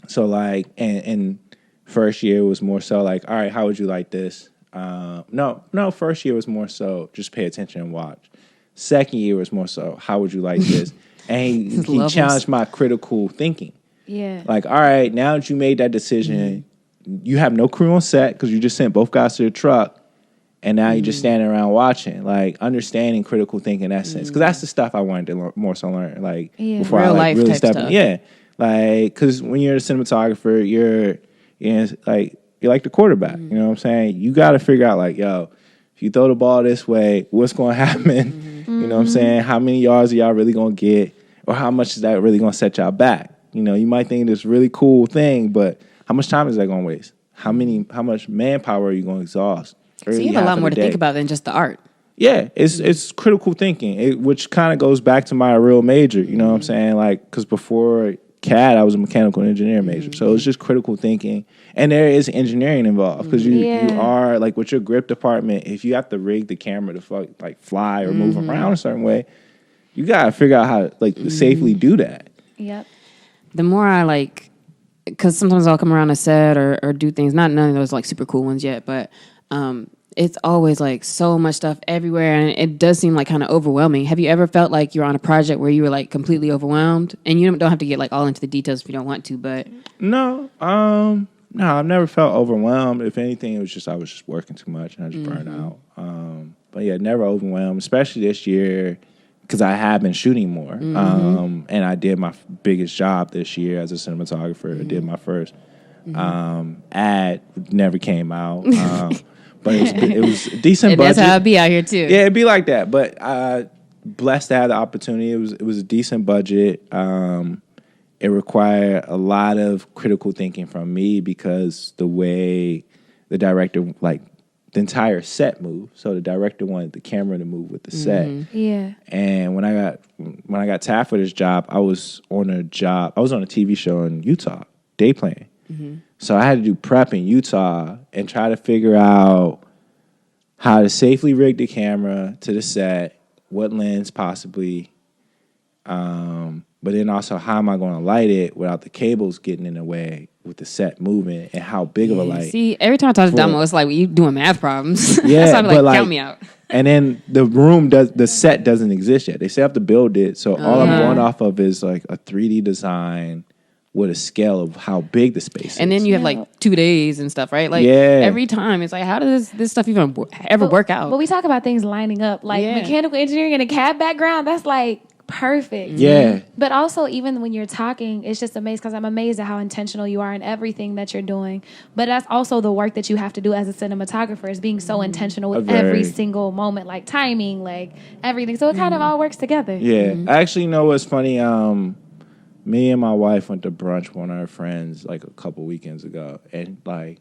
So like, and first year was more so like, all right, how would you like this? No, first year was more so just pay attention and watch. Second year was more so, how would you like this? And he challenged my critical thinking. Yeah. Like, all right, now that you made that decision, you have no crew on set because you just sent both guys to the truck And now you're just standing around watching, like understanding critical thinking in that sense. Because that's the stuff I wanted to more so learn, like before real I like life really type step stuff. in. Yeah, like because when you're a cinematographer, you're like the quarterback. You know what I'm saying? You got to figure out like, yo, if you throw the ball this way, what's going to happen? You know what I'm saying? How many yards are y'all really going to get, or how much is that really going to set y'all back? You know, you might think this really cool thing, but how much time is that going to waste? How much manpower are you going to exhaust? So you have a lot more to think about than just the art. Yeah, it's critical thinking, which kind of goes back to my real major. You know what I'm saying? Like, because before CAD, I was a mechanical engineering major, so it's just critical thinking, and there is engineering involved because you are like with your grip department. If you have to rig the camera to fly or move around a certain way, you gotta figure out how to safely do that. Yep. The more I because sometimes I'll come around a set or do things. None of those like super cool ones yet, but. It's always like so much stuff everywhere, and it does seem like kind of overwhelming. Have you ever felt like you're on a project where you were like completely overwhelmed? And you don't have to get like all into the details if you don't want to, but no, I've never felt overwhelmed. If anything, it was just I was just working too much and I just burned out. But yeah, never overwhelmed, especially this year because I have been shooting more, and I did my biggest job this year as a cinematographer. I did my first ad, never came out. But it was a decent budget. That's how it be out here too. Yeah, it'd be like that. But blessed to have the opportunity. It was a decent budget. It required a lot of critical thinking from me because the way the director, like the entire set moved. So the director wanted the camera to move with the set. Yeah. And when I got tapped for this job, I was on a TV show in Utah, day playing. So I had to do prep in Utah and try to figure out how to safely rig the camera to the set, what lens possibly, but then also how am I going to light it without the cables getting in the way with the set moving, and how big of a light. See, every time I talk to Damo, it's like you doing math problems. Yeah, so I'm like, count me out. And then the set doesn't exist yet. They still have to build it. So all I'm going off of is like a 3D design with a scale of how big the space is. And then you have like 2 days and stuff, right? Like every time it's like, how does this stuff even ever work out? But we talk about things lining up, like mechanical engineering and a CAD background. That's like perfect. Yeah. But also, even when you're talking, it's just amazing because I'm amazed at how intentional you are in everything that you're doing. But that's also the work that you have to do as a cinematographer, is being so intentional with every single moment, like timing, like everything. So it kind of all works together. Yeah. I actually know what's funny. Me and my wife went to brunch with one of our friends like a couple weekends ago, and like,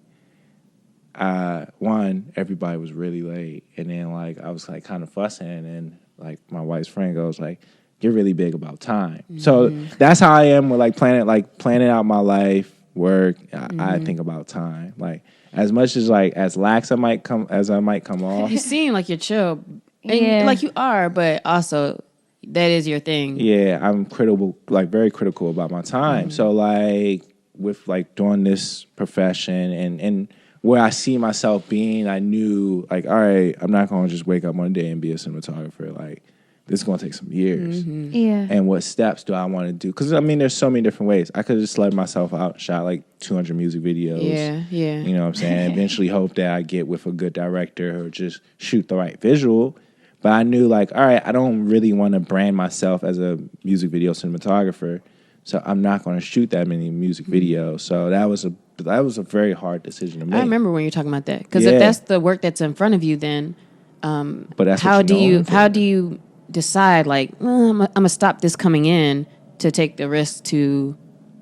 everybody was really late, and then like I was like kind of fussing, and like my wife's friend goes like, "You're really big about time." So that's how I am with planning out my life, work. I think about time, like as much as as lax I might come off. You seem like you're chill, and like you are, but also. That is your thing. Yeah, I'm critical, like very critical about my time. So like with like doing this profession and where I see myself being, I knew like, all right, I'm not going to just wake up one day and be a cinematographer. Like this is going to take some years. Yeah. And what steps do I want to do? Because I mean, there's so many different ways. I could have just let myself out, shot like 200 music videos. Yeah. You know what I'm saying? Eventually hope that I get with a good director or just shoot the right visual. But I knew, like, all right, I don't really want to brand myself as a music video cinematographer, so I'm not going to shoot that many music videos. So that was a very hard decision to make. I remember when you were talking about that, because if that's the work that's in front of you, then but that's how do you decide like I'm gonna stop this coming in to take the risk to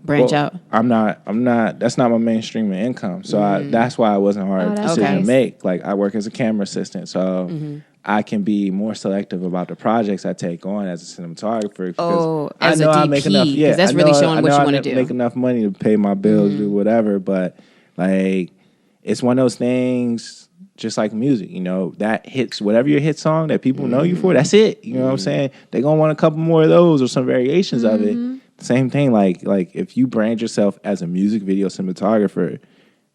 branch out? I'm not. That's not my mainstream income, so that's why it wasn't a hard decision to make. Like I work as a camera assistant, so. I can be more selective about the projects I take on as a cinematographer. Because as I know a DP, I make enough. Yeah, that's really showing what you want to do. Make enough money to pay my bills, do whatever. But like, it's one of those things. Just like music, you know, that hits whatever your hit song that people know you for. That's it. You know what I'm saying? They're gonna want a couple more of those or some variations of it. Same thing. Like if you brand yourself as a music video cinematographer.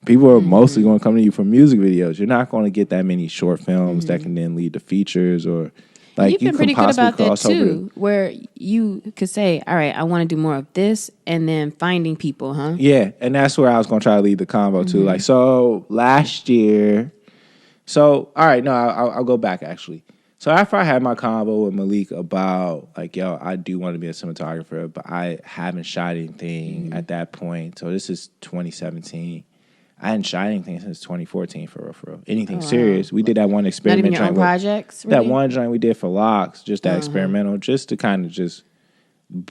People are mostly going to come to you for music videos. You're not going to get that many short films that can then lead to features or like you've been pretty good about that too, where you could say, "All right, I want to do more of this," and then finding people, huh? Yeah, and that's where I was going to try to lead the convo too. Like so, last year, So, all right, no, I'll go back actually. So after I had my convo with Malik about like, yo, I do want to be a cinematographer, but I haven't shot anything at that point. So this is 2017. I hadn't shot anything since 2014 for real. Anything serious. We did that one Not experiment even your own joint. projects, really? That one joint we did for Locks, just that experimental, just to kind of just.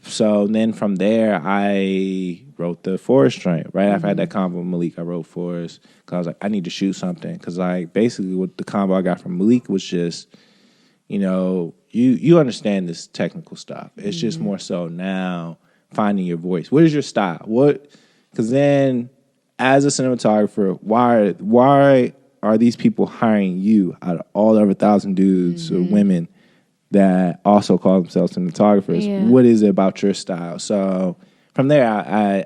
So then from there, I wrote the Forest joint. Right after I had that combo with Malik, I wrote Forest because I was like, I need to shoot something. Because like basically what the combo I got from Malik was just, you know, you understand this technical stuff. It's just more so now finding your voice. What is your style? What? Because then as a cinematographer, why are these people hiring you out of all the other 1,000 dudes or women that also call themselves cinematographers? Yeah. What is it about your style? So from there,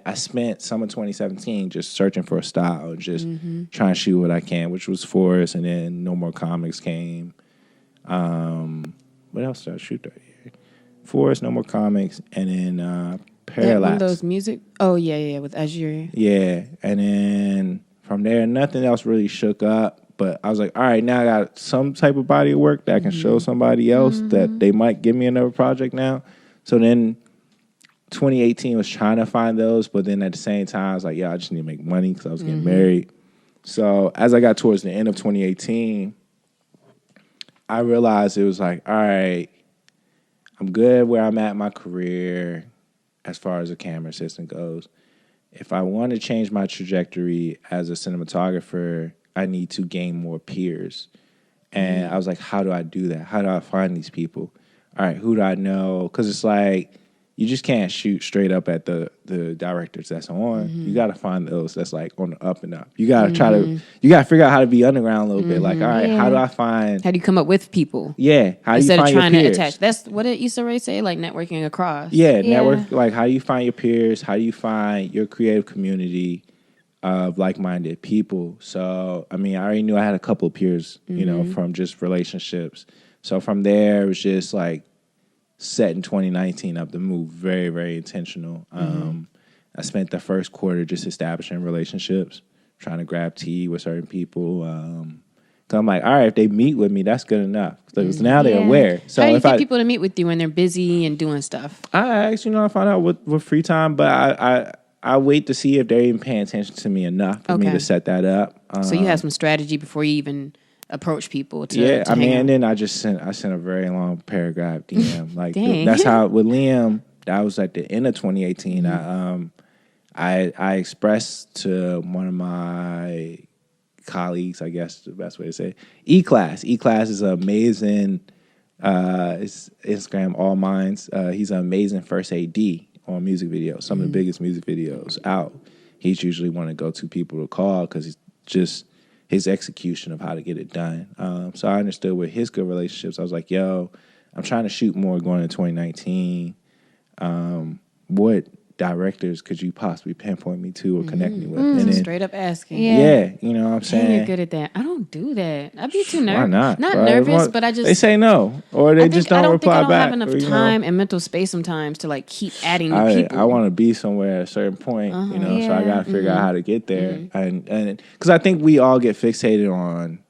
I spent summer 2017 just searching for a style, just trying to shoot what I can, which was Forest, and then No More Comics came. What else did I shoot that year? Forest, No More Comics, and then Parallax. One of those music. Oh yeah, with Azure. Yeah, and then from there, nothing else really shook up. But I was like, all right, now I got some type of body of work that I can show somebody else that they might give me another project now. So then 2018 was trying to find those, but then at the same time, I was like, yeah, I just need to make money because I was getting married. So as I got towards the end of 2018, I realized it was like, all right, I'm good where I'm at in my career as far as a camera assistant goes. If I want to change my trajectory as a cinematographer, I need to gain more peers. And I was like, how do I do that? How do I find these people? All right, who do I know? Because it's like, you just can't shoot straight up at the directors that's on. You got to find those that's like on the up and up. You got to try to, you got to figure out how to be underground a little bit. Like, all right, how do I find? How do you come up with people? Yeah, how do you Instead of find trying your to peers? attach. That's what did Issa Rae say, like networking across. Yeah, Yeah. network. Like, how do you find your peers? How do you find your creative community of like-minded people? So, I mean, I already knew I had a couple of peers, you know, from just relationships. So from there, it was just like setting 2019 up to move very, very intentional. I spent the first quarter just establishing relationships, trying to grab tea with certain people. So I'm like, all right, if they meet with me, that's good enough. Because now they're aware. So How do you if get people to meet with you when they're busy and doing stuff? I actually know I find out with free time, but I wait to see if they're even paying attention to me enough for me to set that up. So you have some strategy before you even approach people to Yeah, to I hang mean, out. and then I sent a very long paragraph DM. Like Dang. that's how with Liam. That was at the end of 2018. I expressed to one of my colleagues, I guess the best way to say it, E-Class. E-Class is an amazing. It's Instagram All Minds. He's an amazing first AD on music videos. Some of the biggest music videos out. He's usually one of the go-to people to call because he's just his execution of how to get it done. So I understood with his good relationships. I was like, yo, I'm trying to shoot more going into 2019. What directors could you possibly pinpoint me to or connect me with? And then, Straight up asking. yeah, you know what I'm saying? Dang, you're good at that. I don't do that. I'd be too nervous. Why not? Not bro? nervous, but I just they say no, or they just don't reply I don't back. have enough or, you know, time and mental space sometimes to like keep adding new people. I want to be somewhere at a certain point, you know, so I got to figure out how to get there. And because I think we all get fixated on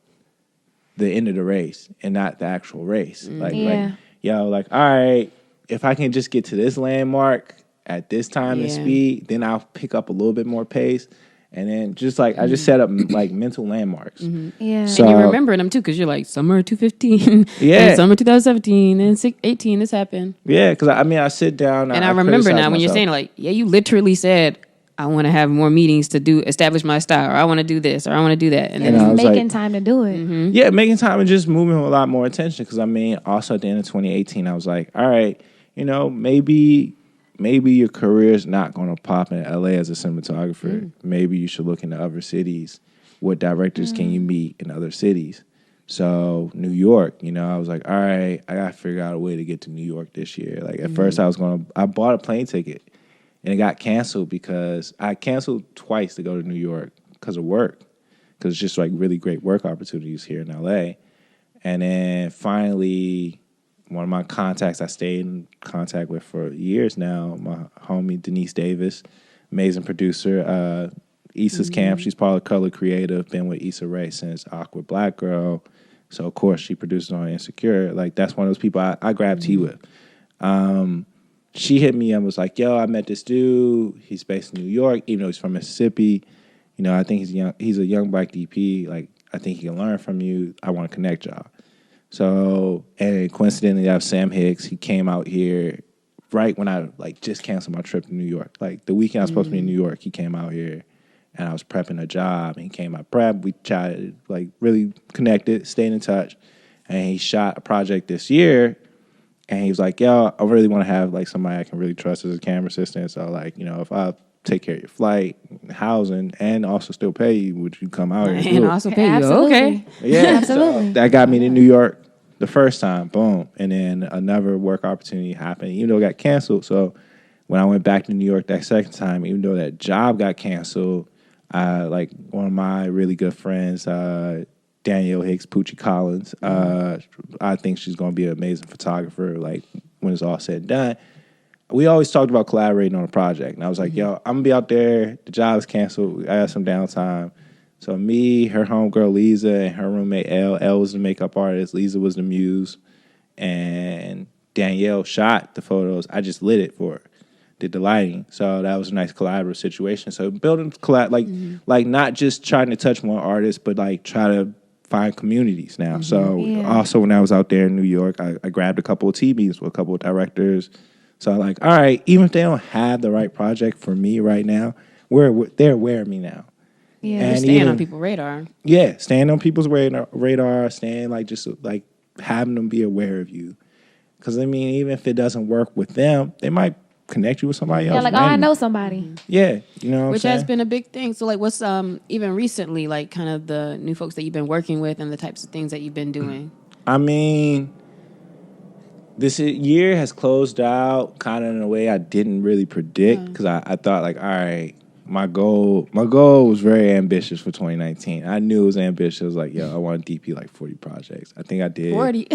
the end of the race and not the actual race. Like, all right, if I can just get to this landmark at this time and speed, then I'll pick up a little bit more pace. And then just like, I just set up like mental landmarks. Yeah. So, and you're remembering them too, because you're like, summer 2015, Yeah. summer 2017, and 18, this happened. Yeah, because I mean, I sit down. And I remember now when you're saying like, yeah, you literally said, I want to have more meetings to establish my style, or I want to do this, or I want to do that. And And then I was making like- time to do it. Yeah, making time and just moving with a lot more attention. Because I mean, also at the end of 2018, I was like, all right, you know, maybe your career is not going to pop in LA as a cinematographer. Maybe you should look into other cities. What directors can you meet in other cities? So New York, you know, I was like, all right, I got to figure out a way to get to New York this year. Like at first I bought a plane ticket and it got canceled because I canceled twice to go to New York because of work. Because it's just like really great work opportunities here in LA. And then finally, one of my contacts I stayed in contact with for years now, my homie Denise Davis, amazing producer. Issa's camp. She's part of Color Creative. Been with Issa Rae since Awkward Black Girl. So of course she produces on Insecure. Like that's one of those people I grab tea with. She hit me and was like, "Yo, I met this dude. He's based in New York, even though he's from Mississippi. You know, I think he's young. He's a young black DP. Like, I think he can learn from you. I want to connect y'all." So, and coincidentally, I have Sam Hicks. He came out here right when I like just canceled my trip to New York. Like the weekend I was supposed to be in New York, he came out here, and I was prepping a job. And he came out prep. We chatted, like really connected, stayed in touch, and he shot a project this year. And he was like, "Yo, I really want to have like somebody I can really trust as a camera assistant. So like, you know, if I take care of your flight, housing, and also still pay you, would you come out here and also pay you?" Absolutely. Okay. Yeah, Absolutely. So that got me to New York the first time. Boom, and then another work opportunity happened. Even though it got canceled, so when I went back to New York that second time, even though that job got canceled, like one of my really good friends, Danielle Hicks, Poochie Collins. I think she's going to be an amazing photographer, like, when it's all said and done. We always talked about collaborating on a project. And I was like, yo, I'm going to be out there. The job is canceled. I got some downtime. So me, her homegirl, Lisa, and her roommate, Elle was the makeup artist. Lisa was the muse. And Danielle shot the photos. I just lit it for her. Did the lighting. So that was a nice collaborative situation. So building like not just trying to touch one artist, but like try to find communities now. So also when I was out there in New York, I grabbed a couple of TVs with a couple of directors. So I'm like, all right, even if they don't have the right project for me right now, they're aware of me now. Yeah. And staying on people's radar. Yeah, staying on people's radar, staying like just like having them be aware of you. Because I mean, even if it doesn't work with them, they might connect you with somebody else. Yeah, like, I know somebody. Yeah, you know what Which I'm has saying? been a big thing. So, like, what's even recently, like, kind of the new folks that you've been working with and the types of things that you've been doing? I mean, this year has closed out kind of in a way I didn't really predict because I thought, like, all right, my goal was very ambitious for 2019. I knew it was ambitious. I was like, yo, I want to DP like 40 projects. I think I did. 40.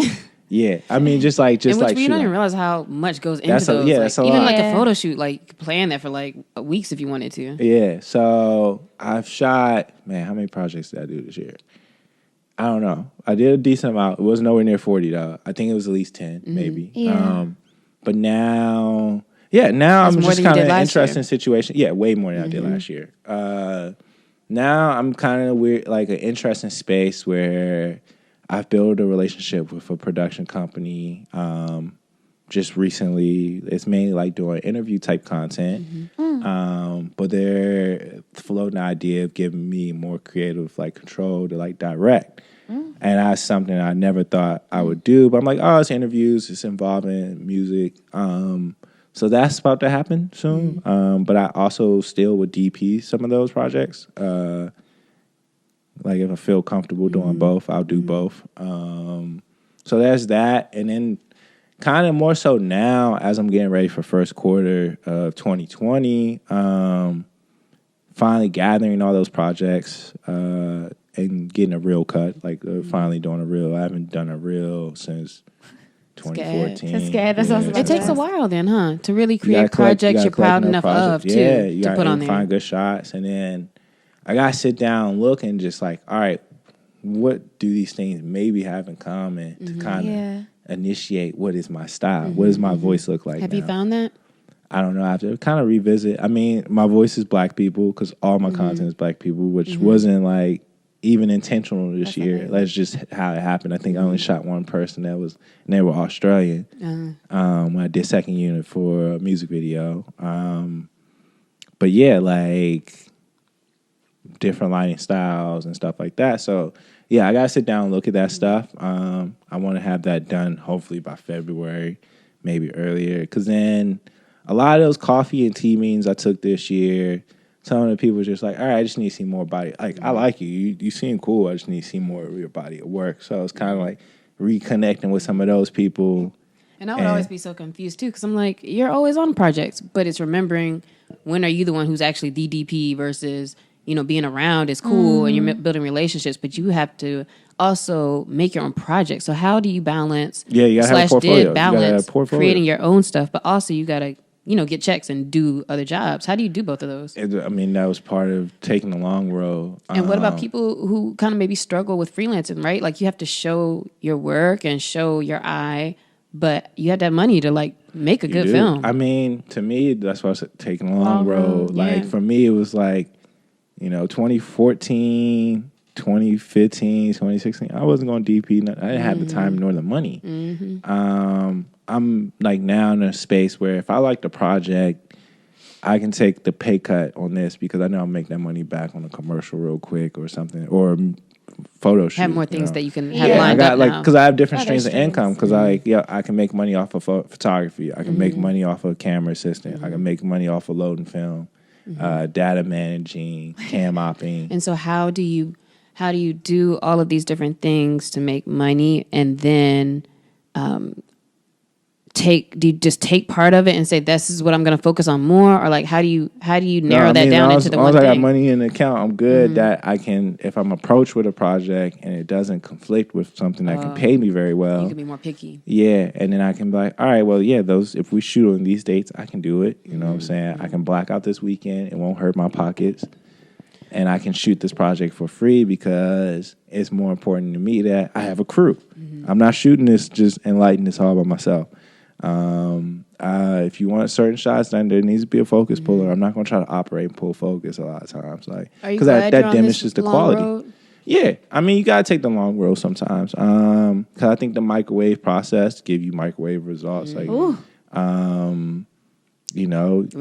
Yeah, I mean, just in which like we don't even shooting. realize how much goes into That's those. that's a even lot. like a Yeah. photo shoot, like you could plan that for like weeks if you wanted to. Yeah, so I've shot, man, how many projects did I do this year? I don't know. I did a decent amount. It was nowhere near 40 though. I think it was at least 10, maybe. Yeah. But now That's I'm more just than you kind did of last interested year. in situation. Yeah, way more than I did last year. Now I'm kind of weird, like an interesting space where I've built a relationship with a production company. Just recently, it's mainly like doing interview type content, but they're floating the idea of giving me more creative like control to like direct, and that's something I never thought I would do. But I'm like, oh, it's interviews, it's involving music, so that's about to happen soon. But I also still would DP some of those projects. Like if I feel comfortable doing both, I'll do both. So there's that. And then kind of more so now as I'm getting ready for first quarter of 2020, finally gathering all those projects and getting a real cut, like finally doing a reel. I haven't done a reel since 2014. It's scared. That's what I was about It takes a while then, huh? To really create collect- projects you you're gotta collect proud enough enough of, projects. too, Yeah, you to gotta put on there. find good shots. And then I got to sit down and look and just like, all right, what do these things maybe have in common to kind of initiate what is my style? What does my voice look like Have now? you found that? I don't know. I have to kind of revisit. I mean, my voice is black people because all my content is black people, which wasn't like even intentional this year. That's just how it happened. I think I only shot one person and they were Australian when I did second unit for a music video. But yeah, like different lighting styles and stuff like that. So yeah, I gotta sit down and look at that stuff. I want to have that done hopefully by February, maybe earlier, because then a lot of those coffee and tea meetings I took this year, some of the people were just like, all right, I just need to see more body. Like, I like you. You seem cool. I just need to see more of your body of work. So it's kind of like reconnecting with some of those people. And I would always be so confused, too, because I'm like, you're always on projects, but it's remembering when are you the one who's actually the DP versus, you know, being around is cool and you're building relationships, but you have to also make your own projects. So how do you balance, Yeah, you gotta have a portfolio. did You gotta have balance a portfolio. creating your own stuff, but also you got to get checks and do other jobs. How do you do both of those? That was part of taking the long road. And what about people who kind of maybe struggle with freelancing, right? Like you have to show your work and show your eye, but you have to have money to like make a good film. To me, that's why I said taking the long road. Like for me, it was like, 2014, 2015, 2016. I wasn't going to DP. I didn't have the time nor the money. I'm like now in a space where if I like the project, I can take the pay cut on this because I know I'll make that money back on a commercial real quick or something, or photo shoot. Have more things that you can have lined up now. Because I have different streams of income. Because I can make money off of photography. I can make money off of camera assistant. I can make money off of loading film, data managing, cam opping. And so how do you do all of these different things to make money, and then do you just take part of it and say this is what I'm going to focus on more, or like how do you narrow that down into the one thing? As long as I got money in the account, I'm good. That I can, if I'm approached with a project and it doesn't conflict with something that can pay me very well, you can be more picky. Yeah, and then I can be like, all right, well, yeah, those if we shoot on these dates, I can do it. You know what I'm saying? I can black out this weekend; it won't hurt my pockets, and I can shoot this project for free because it's more important to me that I have a crew. I'm not shooting this just and lighting this all by myself. If you want certain shots, then there needs to be a focus puller. I'm not going to try to operate and pull focus a lot of times, like because that diminishes the quality. Road? Yeah, you got to take the long road sometimes. Because I think the microwave process give you microwave results. Like, Will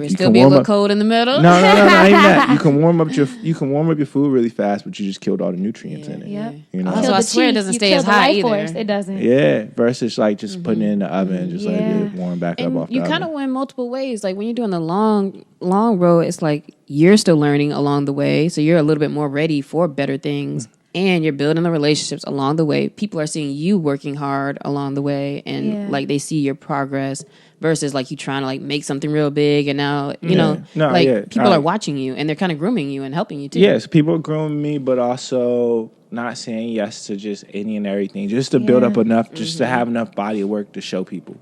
still be a little cold in the middle. No, not even that. You can warm up your food really fast, but you just killed all the nutrients in it. Yep. Also, I swear it doesn't stay as hot either. It doesn't. Yeah, versus like just putting it in the oven and just let it warm back up off the oven. You kind of win multiple ways. Like when you're doing the long road, it's like you're still learning along the way, so you're a little bit more ready for better things. And you're building the relationships along the way. People are seeing you working hard along the way, and like they see your progress. Versus like you trying to like make something real big, and now people are watching you and they're kind of grooming you and helping you too. Yes, people are grooming me, but also not saying yes to just any and everything, just to build up enough, just to have enough body of work to show people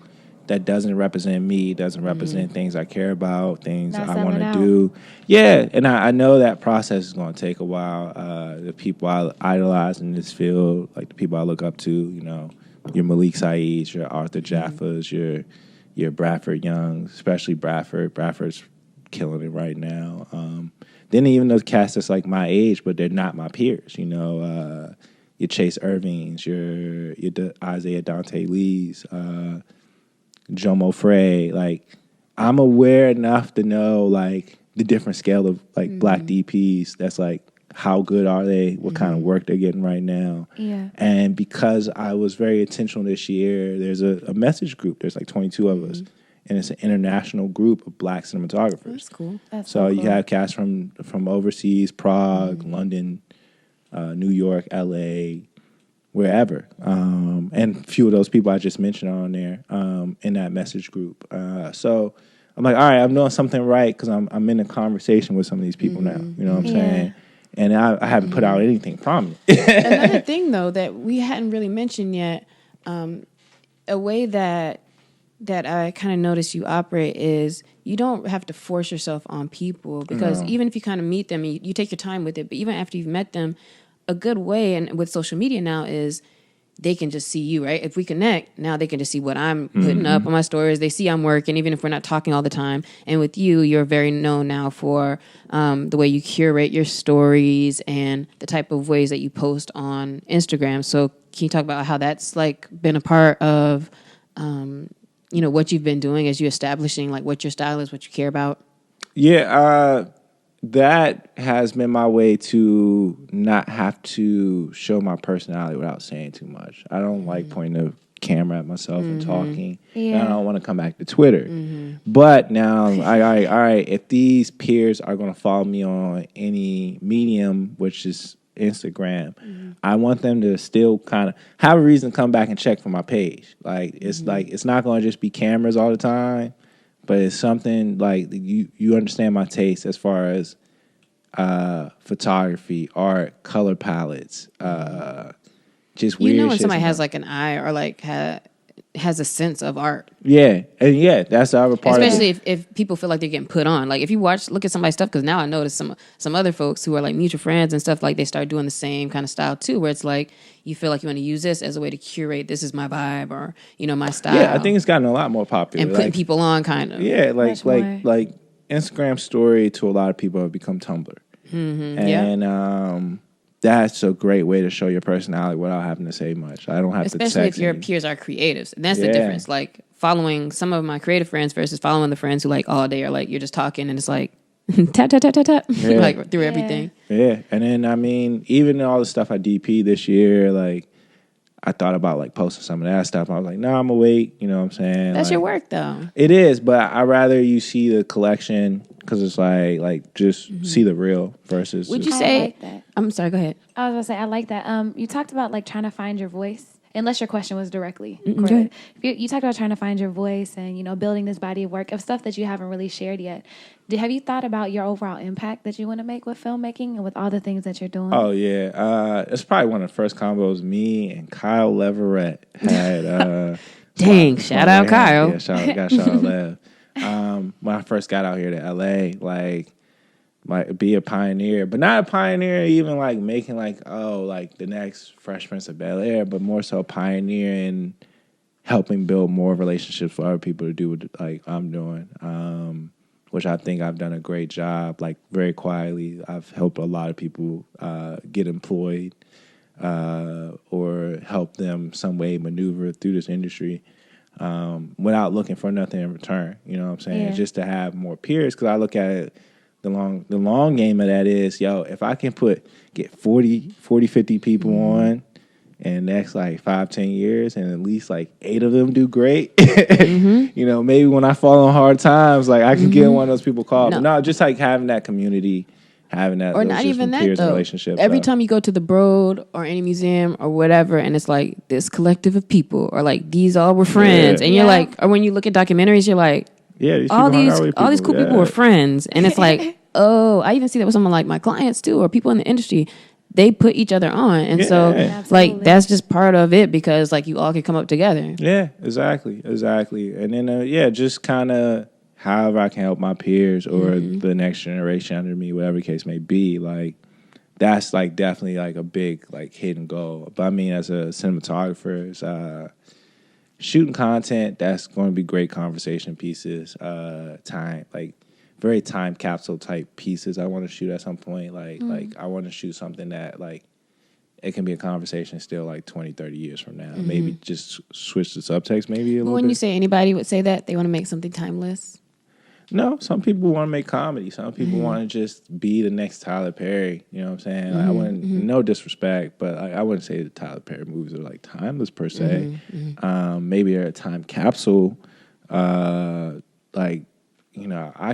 that doesn't represent me, doesn't represent things I care about, things I want to do. Yeah, and I know that process is going to take a while. The people I idolize in this field, like the people I look up to, your Malik Saeeds, your Arthur Jaffas, your Bradford Young, especially Bradford. Bradford's killing it right now. Then even those cats that's like my age, but they're not my peers. Your Chase Irvings, your Isaiah Dante Lees, Jomo Frey. Like I'm aware enough to know like the different scale of like black DPs. That's like how good are they? What kind of work they're getting right now? Yeah. And because I was very intentional this year, there's a message group. There's like 22 of us. And it's an international group of black cinematographers. That's cool. So you have cast from overseas, Prague, London, New York, LA, wherever. And a few of those people I just mentioned are on there in that message group. So I'm like, all right, I'm doing something right because I'm in a conversation with some of these people now. You know what I'm saying? And I haven't put out anything prominent. Another thing, though, that we hadn't really mentioned yet, a way that I kind of noticed you operate is you don't have to force yourself on people because even if you kind of meet them, you take your time with it. But even after you've met them, a good way, and with social media now, is they can just see you, right? If we connect, now they can just see what I'm putting up on my stories. They see I'm working, even if we're not talking all the time. And with you, you're very known now for the way you curate your stories and the type of ways that you post on Instagram. So can you talk about how that's like been a part of, what you've been doing as you establishing like what your style is, what you care about? Yeah, that has been my way to not have to show my personality without saying too much. I don't like pointing the camera at myself and talking. Yeah. And I don't want to come back to Twitter. But now, all right, if these peers are going to follow me on any medium, which is Instagram, I want them to still kind of have a reason to come back and check for my page. Like it's not going to just be cameras all the time. But it's something like you understand my taste as far as photography, art, color palettes, just weird shit. When somebody has like an eye or like has a sense of art. Yeah, and yeah, that's the other part. Especially if people feel like they're getting put on. Like if you look at somebody's stuff, because now I notice some other folks who are like mutual friends and stuff, like they start doing the same kind of style too, where it's like you feel like you want to use this as a way to curate. This is my vibe, or my style. Yeah, I think it's gotten a lot more popular and putting people on, kind of. Yeah, like Instagram story to a lot of people have become Tumblr, and that's a great way to show your personality without having to say much. I don't have Especially to text if your peers are creatives. And that's the difference. Like following some of my creative friends versus following the friends who like all day are like you're just talking and it's like tap tap tap tap tap like through everything. Yeah, and then I mean, even all the stuff I DP this year, like I thought about like posting some of that stuff. I was like, no, I'm gonna wait. You know what I'm saying? That's like, your work though. It is, but I rather you see the collection because it's like just see the real versus. Would you say? Like that. I'm sorry. Go ahead. I was gonna say I like that. You talked about like trying to find your voice. Unless your question was directly correct. You talked about trying to find your voice and, building this body of work of stuff that you haven't really shared yet. Have you thought about your overall impact that you want to make with filmmaking and with all the things that you're doing? Oh, yeah. It's probably one of the first combos me and Kyle Leverett had. Dang, shout out Kyle. Yeah, shout out Lev. When I first got out here to LA, like be a pioneer, but not a pioneer even like making like the next Fresh Prince of Bel-Air, but more so pioneer in helping build more relationships for other people to do what like I'm doing, which I think I've done a great job. Like very quietly, I've helped a lot of people get employed or help them some way maneuver through this industry without looking for nothing in return. You know what I'm saying? Yeah. Just to have more peers, because I look at it. The long game of that is, if I can get 40, 50 people on in the next like 5-10 years and at least like 8 of them do great, maybe when I fall on hard times, like I can get one of those people called. But no, just like having that community, having that, or not even that though. Relationships. Every time you go to the Broad or any museum or whatever, and it's like this collective of people, or like these all were friends, and you're like, or when you look at documentaries, you're like, all these cool people were friends, and it's like, I even see that with some of like my clients too, or people in the industry. They put each other on, and so like that's just part of it, because like you all can come up together. Yeah, exactly, and then just kind of however I can help my peers or the next generation under me, whatever the case may be. Like that's like definitely like a big like hidden goal. But I mean, as a cinematographer, it's, shooting content that's going to be great conversation pieces, very time capsule type pieces I want to shoot at some point. Like I want to shoot something that like it can be a conversation still like 20, 30 years from now. Maybe just switch the subtext maybe a little bit. When you say anybody would say that, they want to make something timeless? No, some people want to make comedy. Some people want to just be the next Tyler Perry. You know what I'm saying? Like, I wouldn't, no disrespect, but I wouldn't say the Tyler Perry movies are like timeless per se. Maybe they're a time capsule. I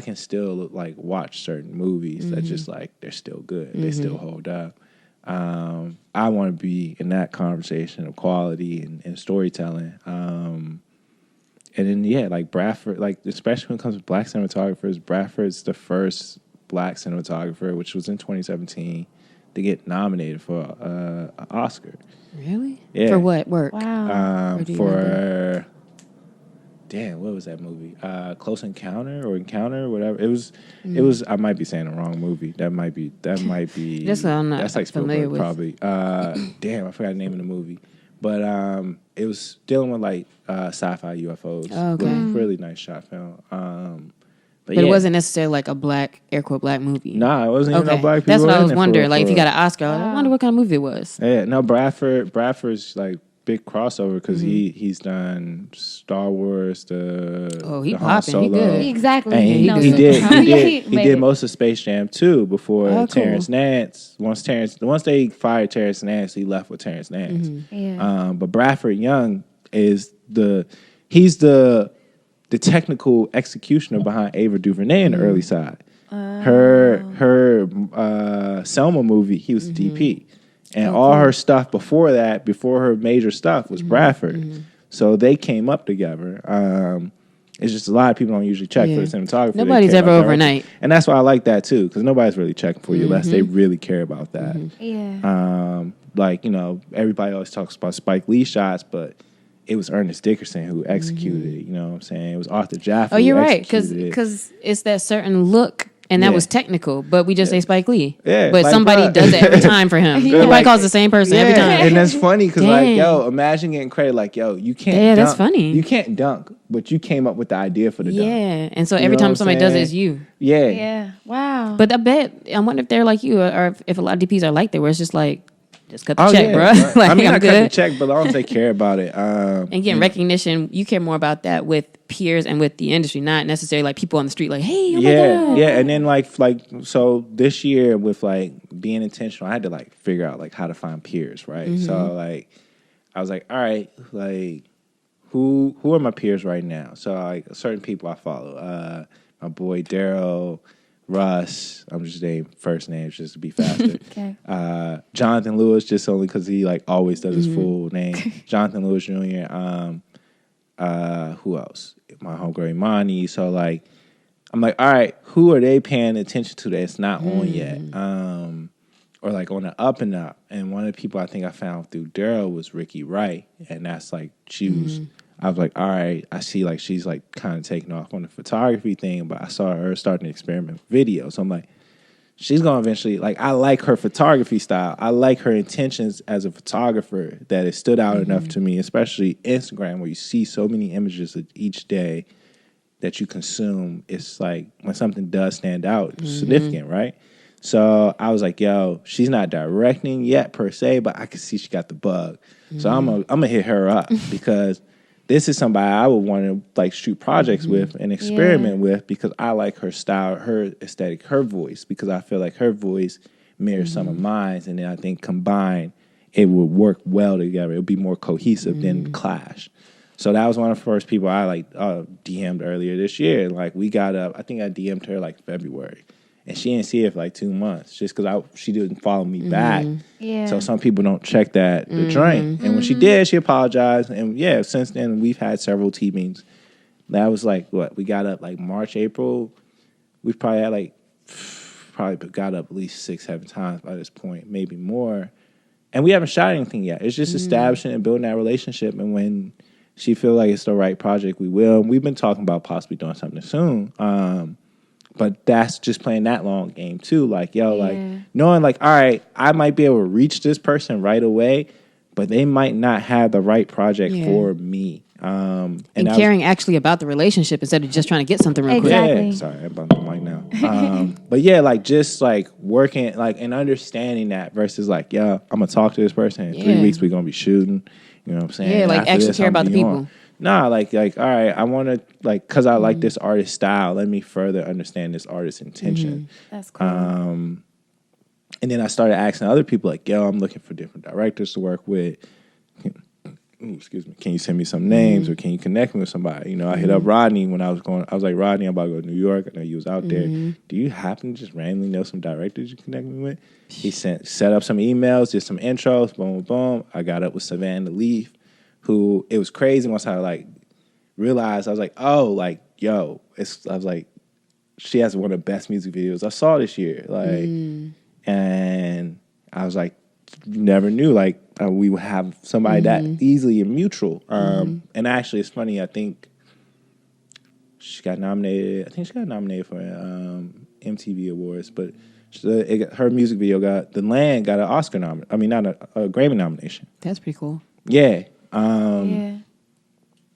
can still like watch certain movies that just like they're still good. They still hold up. I want to be in that conversation of quality and storytelling. And then, like Bradford, like especially when it comes to black cinematographers, Bradford's the first black cinematographer, which was in 2017, to get nominated for an Oscar. Really? Yeah. For what work? Wow. What was that movie? Close Encounter or Encounter, whatever. It was. I might be saying the wrong movie. That might be. That's what I'm not that's like familiar with. Probably. I forgot the name of the movie. But it was dealing with like sci-fi UFOs. Oh, okay. Really nice shot film. But it wasn't necessarily like a black, air quote, black movie. Nah, it wasn't even no black people. That's what I was in it wondering. Like if you got an Oscar, Wow. I wonder what kind of movie it was. Yeah, no, Bradford's like big crossover because he's done Star Wars, he Han popping, Solo. he good. Exactly. And he did most of Space Jam 2 before Terrence Nance. Once they fired Terrence Nance, he left with Terrence Nance. But Bradford Young is the technical executioner behind Ava DuVernay in the early side. Her Selma movie, he was the DP. And all her stuff before that, before her major stuff, was Bradford. So they came up together. It's just a lot of people don't usually check for the cinematographer. Nobody's ever overnight. And that's why I like that too, because nobody's really checking for you unless they really care about that. Yeah. Everybody always talks about Spike Lee shots, but it was Ernest Dickerson who executed it. You know what I'm saying? It was Arthur Jaffe. Oh, you're who right, executed because it's that certain look, and that was technical. But we just say Spike Lee. Yeah, but like, somebody does it every time for him. Everybody like, calls the same person every time. And that's funny because like, Dang. yo, imagine getting credit like, yo, you can't. Yeah, dunk. that's funny. You can't dunk, but you came up with the idea for the dunk. Yeah, and so You every know time what somebody I'm does it, saying? it's you. Yeah. Yeah. Wow. But I wonder if they're like you, or if a lot of DPs are like that, where it's just like, just cut the Oh, check, yeah, bro. right. Like, I mean, I'm I good. cut the check, but as long as they care about it. And getting recognition, you care more about that with peers and with the industry, not necessarily like people on the street, like, hey, oh my God. Yeah, and then like so this year with like being intentional, I had to like figure out like how to find peers, right? So like I was like, all right, like who are my peers right now? So like certain people I follow, my boy Daryl, Russ. I'm just saying first names just to be faster. Okay. Jonathan Lewis, just only because he like always does his full name. Jonathan Lewis Jr. Who else? My homegirl Imani. So like, I'm like, all right, who are they paying attention to that's not on yet? Or like on the up and up. And one of the people I think I found through Daryl was Ricky Wright, and that's like she was. I was like, all right, I see like she's like kind of taking off on the photography thing, but I saw her starting to experiment with video. So I'm like, she's going to eventually, like, I like her photography style. I like her intentions as a photographer that it stood out enough to me, especially Instagram, where you see so many images each day that you consume. It's like when something does stand out, it's significant, right? So I was like, yo, she's not directing yet per se, but I can see she got the bug. So I'm gonna hit her up because this is somebody I would want to like shoot projects with and experiment with because I like her style, her aesthetic, her voice, because I feel like her voice mirrors some of mine, and then I think combined it would work well together. It would be more cohesive than clash. So that was one of the first people I like DM'd earlier this year. Like we got up, I think I DM'd her like February. And she didn't see it for like 2 months just because she didn't follow me back. Yeah. So some people don't check that, the drain. And when she did, she apologized. And yeah, since then, we've had several teamings. That was like, what, we got up like March, April. We've probably had like, got up at least 6, 7 times by this point, maybe more. And we haven't shot anything yet. It's just establishing and building that relationship. And when she feels like it's the right project, we will. And we've been talking about possibly doing something soon. But that's just playing that long game too. Like, yo, like knowing like, all right, I might be able to reach this person right away, but they might not have the right project for me. And caring actually about the relationship instead of just trying to get something real quick. Exactly. Yeah, sorry, I'm bumping the mic now. But yeah, like just like working like and understanding that versus like, yo, I'm gonna talk to this person in 3 weeks. We're gonna be shooting. You know what I'm saying? Yeah, like after actually this, care I'm about the beyond. people. Nah, like, all right, I want to, like, because I like this artist style, let me further understand this artist's intention. That's cool. And then I started asking other people, like, yo, I'm looking for different directors to work with. Excuse me. Can you send me some names or can you connect me with somebody? You know, I hit up Rodney when I was like, Rodney, I'm about to go to New York. I know you was out there. Do you happen to just randomly know some directors you connect me with? He set up some emails, did some intros, boom, boom. I got up with Savannah Leaf. Who it was crazy once I like realized I was like, oh, like, yo, I was like, she has one of the best music videos I saw this year. Like, and I was like, never knew like we would have somebody that easily and mutual. And actually, it's funny. I think she got nominated. I think she got nominated for MTV Awards, but her music video got an Oscar nomination. I mean, not a Grammy nomination. That's pretty cool. Yeah. Yeah.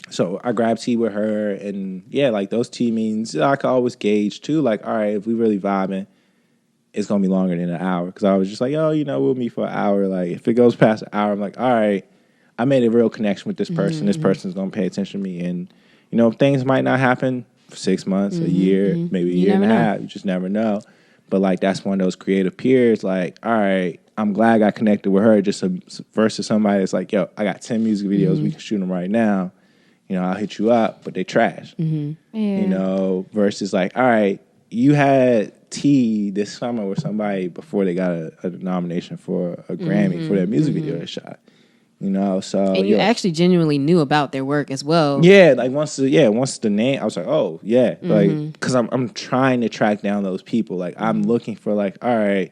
So I grabbed tea with her, and yeah, like those tea meetings, I could always gauge too. Like, all right, if we really vibing, it's gonna be longer than an hour. Because I was just like, oh, you know, we'll meet for an hour. Like, if it goes past an hour, I'm like, all right, I made a real connection with this person. This person's gonna pay attention to me, and you know, things might not happen for 6 months, a year, maybe a year and a half. You just never know. But like, that's one of those creative peers. Like, all right, I'm glad I got connected with her. Just versus somebody that's like, yo, I got 10 music videos. We can shoot them right now. You know, I'll hit you up, but they trash. You know, versus like, all right, you had tea this summer with somebody before they got a nomination for a Grammy for that music video they shot. You know, so and you actually genuinely knew about their work as well. Yeah, like once the name, I was like, oh yeah, like because I'm trying to track down those people. Like I'm looking for like, all right,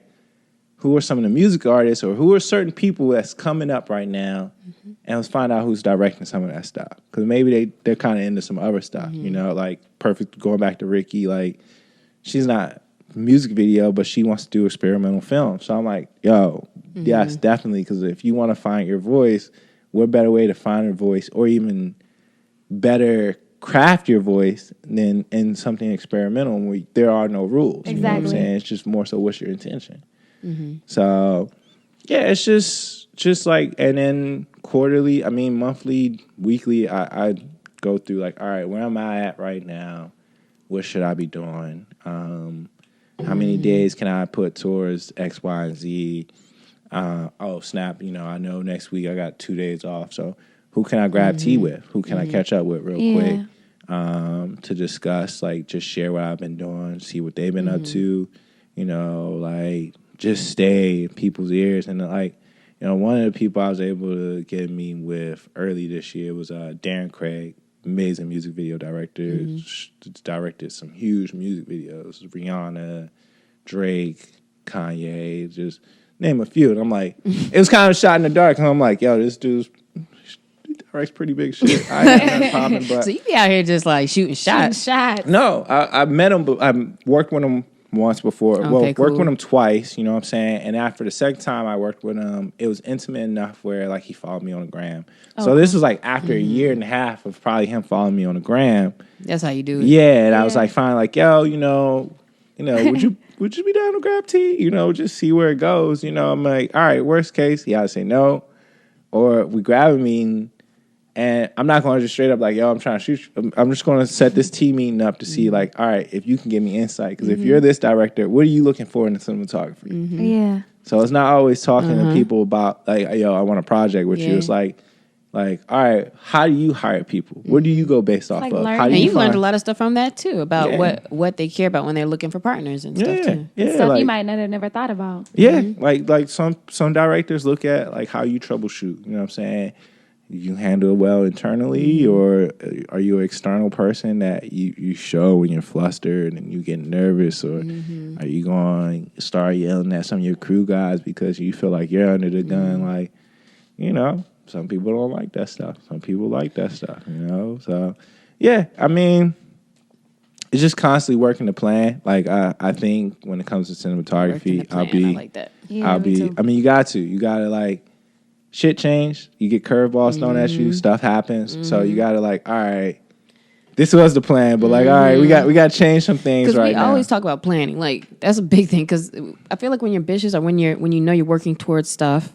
who are some of the music artists or who are certain people that's coming up right now, and let's find out who's directing some of that stuff. Because maybe they're kind of into some other stuff, you know, like perfect. Going back to Ricky, like she's not music video, but she wants to do experimental film. So I'm like, yo, yes, definitely. Because if you want to find your voice, what better way to find your voice, or even better craft your voice than in something experimental where there are no rules. Exactly. You know what I'm saying? It's just more so what's your intention. So yeah, it's just like, and then quarterly, I mean monthly, weekly, I go through like, all right, where am I at right now? What should I be doing? How many days can I put towards X, Y, and Z? Oh snap, you know, I know next week I got 2 days off, so who can I grab tea with? Who can I catch up with real quick to discuss, like just share what I've been doing, see what they've been up to, you know, like just stay in people's ears. And like, you know, one of the people I was able to get a meeting with early this year was Darren Craig, amazing music video director. Directed some huge music videos, Rihanna, Drake, Kanye, just name a few. And I'm like, it was kind of a shot in the dark. And I'm like, yo, this dude's directs pretty big shit. I ain't got popping, but So you be out here just like shooting shots. no, I met him, but I worked with him once before. Okay, Worked with him twice, you know what I'm saying? And after the second time I worked with him, it was intimate enough where like he followed me on the gram. So this was like after a year and a half of probably him following me on the gram. That's how you do it. Yeah, and I was like finally like, yo, you know, would you be down to grab tea? You know, just see where it goes. You know, I'm like, all right, worst case, he either say no, or we grab a meeting. And I'm not going to just straight up like, yo, I'm trying to shoot you. I'm just going to set this team meeting up to see like, all right, if you can give me insight. Because if you're this director, what are you looking for in the cinematography? Yeah. So it's not always talking to people about like, yo, I want a project with you. It's like, all right, how do you hire people? Where do you go based off like of? learning. How do And you you've learned find- a lot of stuff from that too, about what they care about when they're looking for partners and stuff too. Yeah, Stuff like, you might not have never thought about. yeah, like some directors look at like how you troubleshoot. You know what I'm saying? You handle it well internally, or are you an external person that you show when you're flustered and you get nervous, or are you going to start yelling at some of your crew guys because you feel like you're under the gun? Like, you know, some people don't like that stuff. Some people like that stuff, you know? So, yeah, I mean, it's just constantly working the plan. Like, I think when it comes to cinematography, I like that. Yeah, me too. I mean, you got to like, shit change. You get curveballs thrown at you. Stuff happens. So you got to like, all right, this was the plan, but like, all right, we got to change some things right now. Because we always talk about planning. Like that's a big thing. Because I feel like when you're ambitious or when you know you're working towards stuff,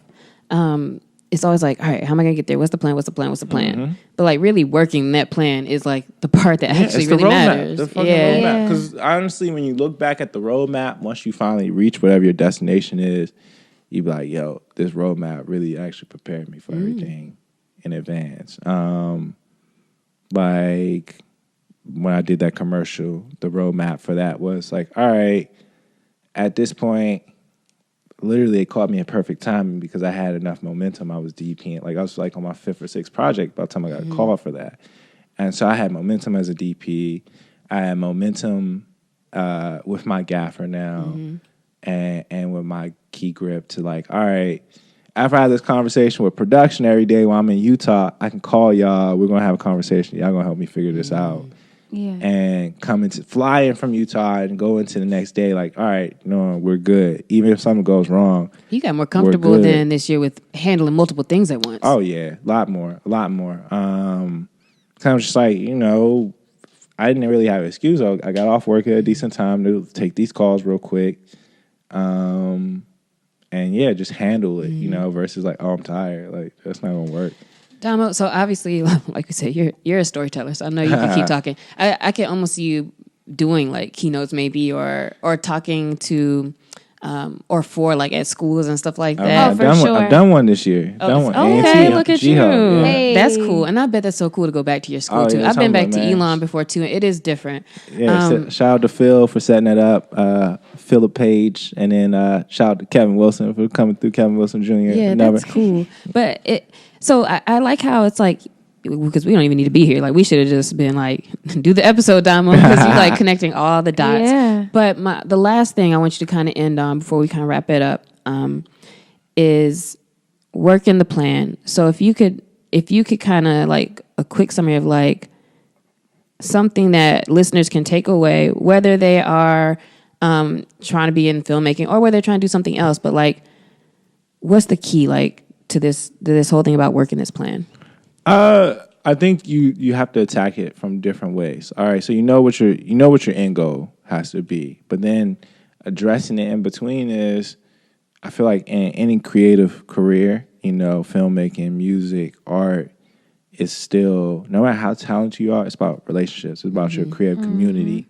it's always like, all right, how am I gonna get there? What's the plan? What's the plan? What's the plan? But like really working that plan is like the part that actually really matters. The fucking roadmap. Because honestly, when you look back at the roadmap, once you finally reach whatever your destination is, you be like, yo, this roadmap really actually prepared me for everything in advance. Like when I did that commercial, the roadmap for that was like, all right, at this point, literally it caught me at perfect timing because I had enough momentum. I was DPing. Like I was like on my 5th or 6th project by the time I got a call for that. And so I had momentum as a DP. I had momentum with my gaffer now. And with my key grip to like, all right, after I have this conversation with production every day while I'm in Utah, I can call y'all. We're going to have a conversation. Y'all going to help me figure this out. Yeah. And fly in from Utah and go into the next day like, all right, no, we're good. Even if something goes wrong. You got more comfortable than this year with handling multiple things at once. Oh, yeah. A lot more. Kind of just like, you know, I didn't really have an excuse. I got off work at a decent time to take these calls real quick. And yeah, just handle it, you know, versus like, oh, I'm tired. Like, that's not gonna work. Damo, so obviously, like you said, you're a storyteller, so I know you can keep talking. I can almost see you doing like keynotes maybe or talking to or for like at schools and stuff like that. I've done one this year. Done one. Okay, look at you. Yeah. Hey. That's cool. And I bet that's so cool to go back to your school too. Yeah, I've been back to man. Elon before too. It is different. Yeah, shout out to Phil for setting that up. Philip Page, and then shout out to Kevin Wilson for coming through. Kevin Wilson Jr. Yeah, that's cool. But I like how it's like, because we don't even need to be here. Like we should have just been like, do the episode, Damo, because you like connecting all the dots. Yeah. But the last thing I want you to kind of end on before we kind of wrap it up. is work in the plan. So if you could kind of like a quick summary of like something that listeners can take away, whether they are trying to be in filmmaking or whether they're trying to do something else, but like, what's the key like to this whole thing about working this plan? I think you have to attack it from different ways. All right, so you know what your end goal has to be, but then addressing it in between is, I feel like in any creative career, filmmaking, music, art, is still, no matter how talented you are, it's about relationships. It's about your creative community.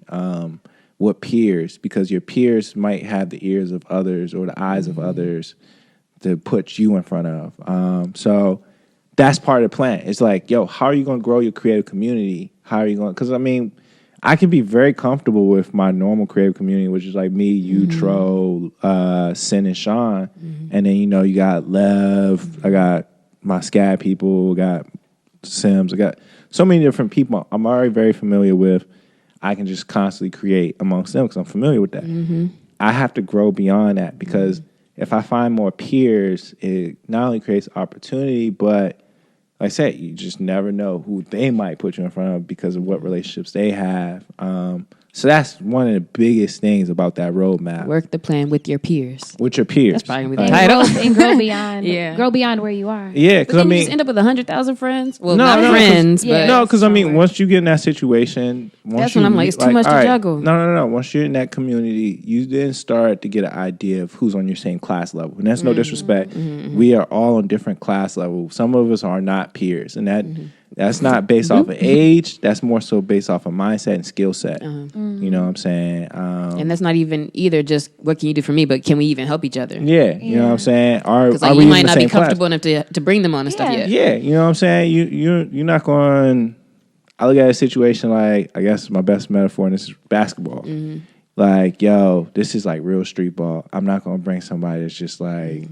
What peers, because your peers might have the ears of others or the eyes of others to put you in front of. So that's part of the plan. It's like, yo, how are you going to grow your creative community? How are you going? Because I can be very comfortable with my normal creative community, which is like me, you, Tro, Sin, and Sean, and then you got Lev, I got my SCAD people, I got Sims, I got so many different people I'm already very familiar with. I can just constantly create amongst them because I'm familiar with that. I have to grow beyond that because if I find more peers, it not only creates opportunity, but like I said, you just never know who they might put you in front of because of what relationships they have. So that's one of the biggest things about that roadmap. Work the plan with your peers. With your peers. That's probably the title. And grow beyond. Yeah. Grow beyond where you are. Yeah, because you just end up with 100,000 friends. Well, no, not friends, but no, because once you get in that situation, that's when I'm like, it's too much to juggle. No. Once you're in that community, you then start to get an idea of who's on your same class level, and that's no disrespect. We are all on different class levels. Some of us are not peers, and that's not based off of age. That's more so based off of mindset and skill set. You know what I'm saying? And that's not even either just what can you do for me, but can we even help each other? Yeah, you know what I'm saying? Because are you we might not be class? comfortable enough to bring them on and stuff yet. Yeah, you know what I'm saying? You're not going. I look at a situation like, I guess my best metaphor, and this is basketball. Like, yo, this is like real street ball. I'm not going to bring somebody that's just like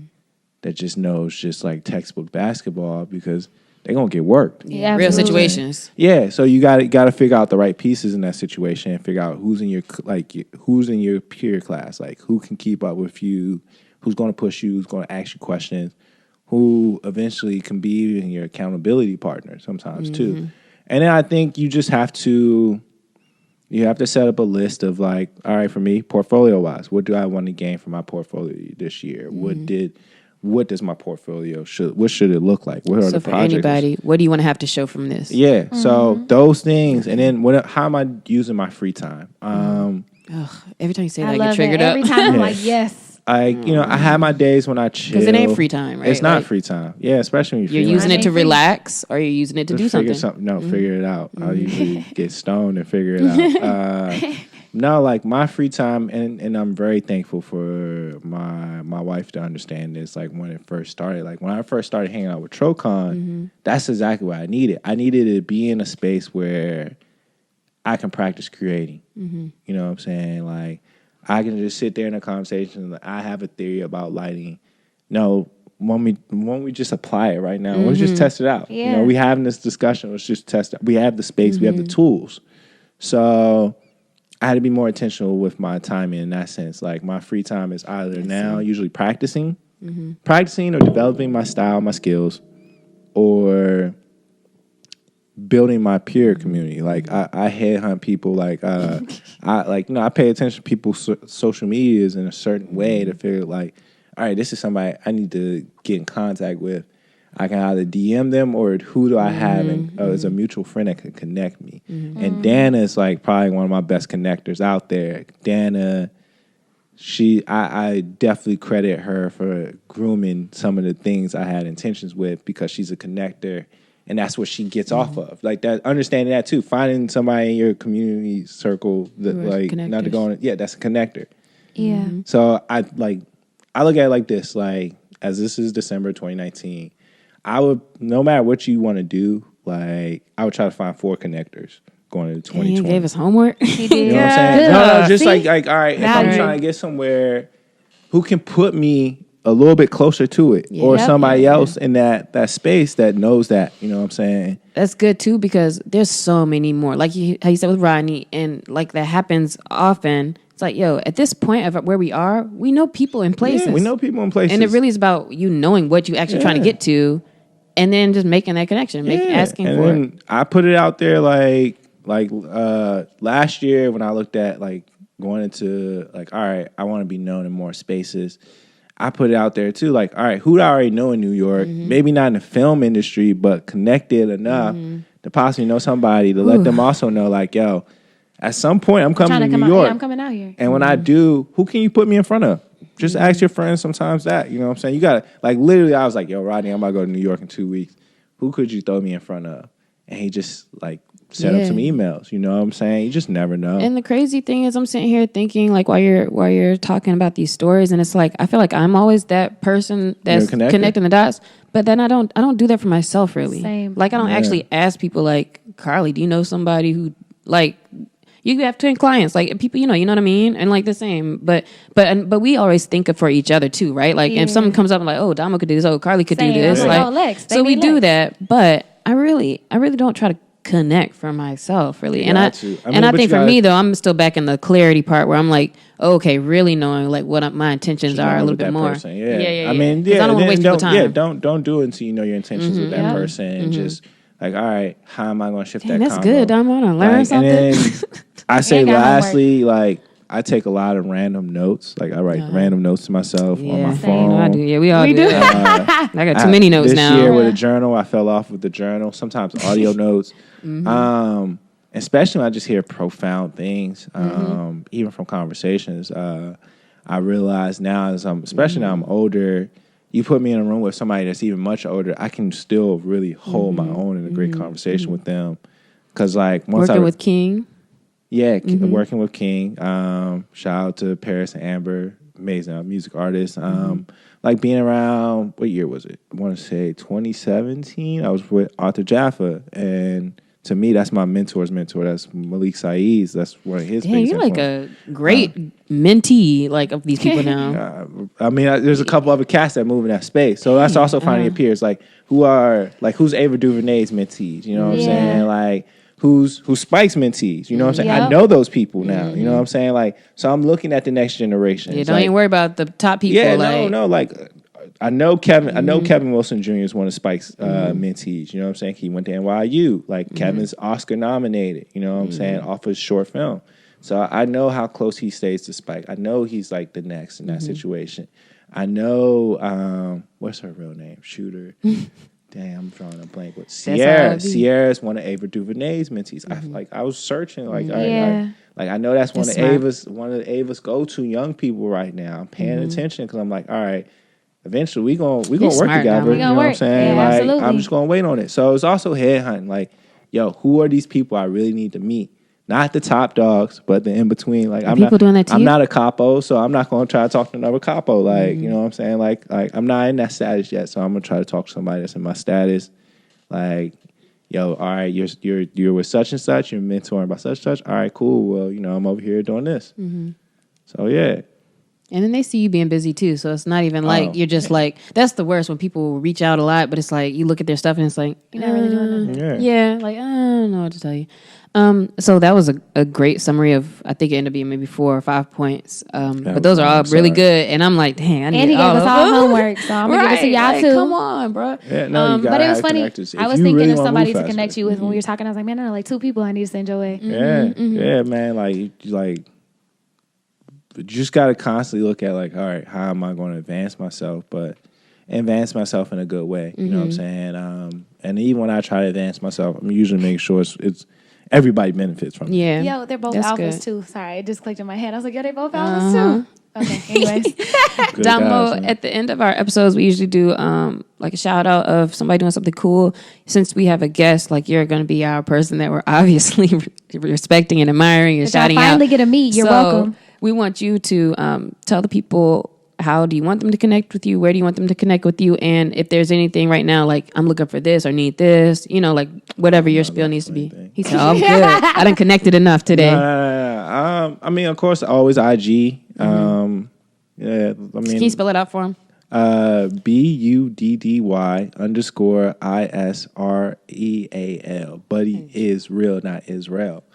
that just knows just like textbook basketball because they're going to get worked. Yeah, real situations. Yeah, so you got to figure out the right pieces in that situation and figure out who's in your peer class, like who can keep up with you, who's going to push you, who's going to ask you questions, who eventually can be in your accountability partner sometimes too. And then I think you just have to set up a list of like, all right, for me, portfolio wise, what do I want to gain from my portfolio this year? What does my portfolio what should it look like? What are the projects? So for anybody, what do you want to have to show from this? Yeah. So those things, and then how am I using my free time? Every time you say that, I love get triggered it. up. Every time I'm like, yes. I have my days when I chill. Because it ain't free time, right? It's not free time. Yeah, especially when you're using it to relax, or you're using it to do something. Figure it out. I'll usually get stoned and figure it out. No, like my free time, and I'm very thankful for my wife to understand this. Like when it first started, like when I first started hanging out with Trocon, that's exactly what I needed. I needed to be in a space where I can practice creating. You know what I'm saying? Like I can just sit there in a conversation. I have a theory about lighting. No, won't we just apply it right now? Let's just test it out. Yeah. We having this discussion. Let's just test it. We have the space. We have the tools. So I had to be more intentional with my time in that sense. Like my free time is either now usually practicing or developing my style, my skills, or building my peer community. Like I headhunt people. Like I pay attention to people's social medias in a certain way to figure like, all right, this is somebody I need to get in contact with. I can either DM them or who do I have as a mutual friend that can connect me. And Dana is like probably one of my best connectors out there. Dana, I definitely credit her for grooming some of the things I had intentions with because she's a connector. And that's what she gets off of. Like that, understanding that too. Finding somebody in your community circle that not to go on. Yeah, that's a connector. Yeah. So I look at it like this. Like as this is December 2019, I would, no matter what you want to do, like I would try to find 4 connectors going into 2020. He gave us homework. He did. You know what I'm saying? No, just See? like all right, if I'm trying to get somewhere, who can put me a little bit closer to it, or somebody else in that space that knows that, you know what I'm saying? That's good too because there's so many more. Like how you said with Rodney, and like that happens often. It's like, yo, at this point of where we are, we know people in places. Yeah, we know people in places. And it really is about you knowing what you actually trying to get to, and then just making that connection, asking and for then it. I put it out there like last year when I looked at like going into like, all right, I want to be known in more spaces. I put it out there too, like, all right, who do I already know in New York? Maybe not in the film industry, but connected enough to possibly know somebody to let them also know, like, yo, at some point I'm coming to New York. Yeah, I'm coming out here. And when I do, who can you put me in front of? Just ask your friends sometimes that. You know what I'm saying? You got to, like, literally, I was like, yo, Rodney, I'm about to go to New York in 2 weeks. Who could you throw me in front of? And he just, like, set up some emails. You know what I'm saying? You just never know. And the crazy thing is, I'm sitting here thinking, like, while you're talking about these stories, and it's like, I feel like I'm always that person that's connecting the dots. But then I don't do that for myself, really. Same. Like, I don't actually ask people, like, Carlie, do you know somebody who, like... You have 10 clients, like people, you know what I mean, and like the same. But we always think of for each other too, right? Like if someone comes up and like, oh, Damo could do this, oh, Carlie could do this, like, Lex. So we do that. But I really don't try to connect for myself, really. And I think for me though, I'm still back in the clarity part where I'm like, oh, okay, really knowing like what my intentions are a little bit more. Person. Yeah. Yeah. I mean, I don't want to waste people's time. Yeah, don't do it until you know your intentions with that person, and just like, all right, how am I going to shift that? That's combo? good. I'm gonna learn something. And then I say lastly, like, I take a lot of random notes. Like, I write random notes to myself on my phone. I do. Yeah, we all do. I got too many notes this now. This year with a journal, I fell off with the journal. Sometimes audio notes. Especially when I just hear profound things, even from conversations. I realize now, especially now I'm older, you put me in a room with somebody that's even much older, I can still really hold my own in a great conversation with them. Because, like, working with King. Yeah, working with King. Shout out to Paris and Amber, amazing music artists. Like being around, what year was it? I want to say 2017. I was with Arthur Jaffa, and to me, that's my mentor's mentor. That's Malik Saeed's. That's one of his. Damn, you're like a great mentee, like of these people now. I mean, there's a couple other cats that move in that space, so that's also finding your peers. Like who's Ava DuVernay's mentees? You know what I'm saying? Like. Who's Spike's mentees? You know what I'm saying? I know those people now. You know what I'm saying? Like, so I'm looking at the next generation. Yeah, don't even worry about the top people. Yeah, no. Like, I know Kevin. I know Kevin Wilson Jr. is one of Spike's mentees. You know what I'm saying? He went to NYU. Like, Kevin's Oscar nominated. You know what I'm saying? Off his short film. So I know how close he stays to Spike. I know he's like the next in that situation. I know what's her real name? Shooter. Damn, I'm drawing a blank with Sierra. Sierra's one of Ava DuVernay's mentees. I was searching, like, I know that's one of Ava's go-to young people right now. I'm paying attention because I'm like, all right, eventually we gonna work together. You know what I'm saying? Yeah, like, absolutely. I'm just gonna wait on it. So it's also headhunting. Like, yo, who are these people I really need to meet? Not the top dogs, but the in between. Like, I'm not a capo, so I'm not going to try to talk to another capo. Like, you know what I'm saying? Like I'm not in that status yet, so I'm going to try to talk to somebody that's in my status. Like, yo, all right, you're with such and such, you're mentoring by such and such. All right, cool. Well, you know, I'm over here doing this. So yeah. And then they see you being busy too, so it's not even like you're just like, that's the worst when people reach out a lot, but it's like you look at their stuff and it's like, you're not really doing nothing. Yeah, like I don't know what to tell you. So that was a great summary of, I think it ended up being maybe 4 or 5 points. But those are all really good, and I'm like, dang, I need he gave us all homework, so I'm gonna give it to y'all too. Come on, bro. Yeah, no, you but it was funny. I was thinking of somebody to connect you with when we were talking. I was like, man, I know like 2 people I need to send your way. Yeah, man. Like you just got to constantly look at like, all right, how am I going to advance myself? But advance myself in a good way. You know what I'm saying? And even when I try to advance myself, I'm usually making sure it's everybody benefits from it. Yeah. Yo, they're both alphas too. Sorry, it just clicked in my head. I was like, yeah, they both alphas too. Okay, anyways. Damo, at the end of our episodes, we usually do like a shout out of somebody doing something cool. Since we have a guest, like you're going to be our person that we're obviously respecting and admiring and shouting out. Finally get to meet. You're welcome. We want you to tell the people, how do you want them to connect with you? Where do you want them to connect with you? And if there's anything right now, like I'm looking for this or need this, you know, like whatever your spiel needs to be. He said, oh, I'm good. I done connected enough today. No. I mean, of course, always IG. Yeah, I mean, can you spell it out for him? BUDDY_ISREAL. Buddy is real, not Israel.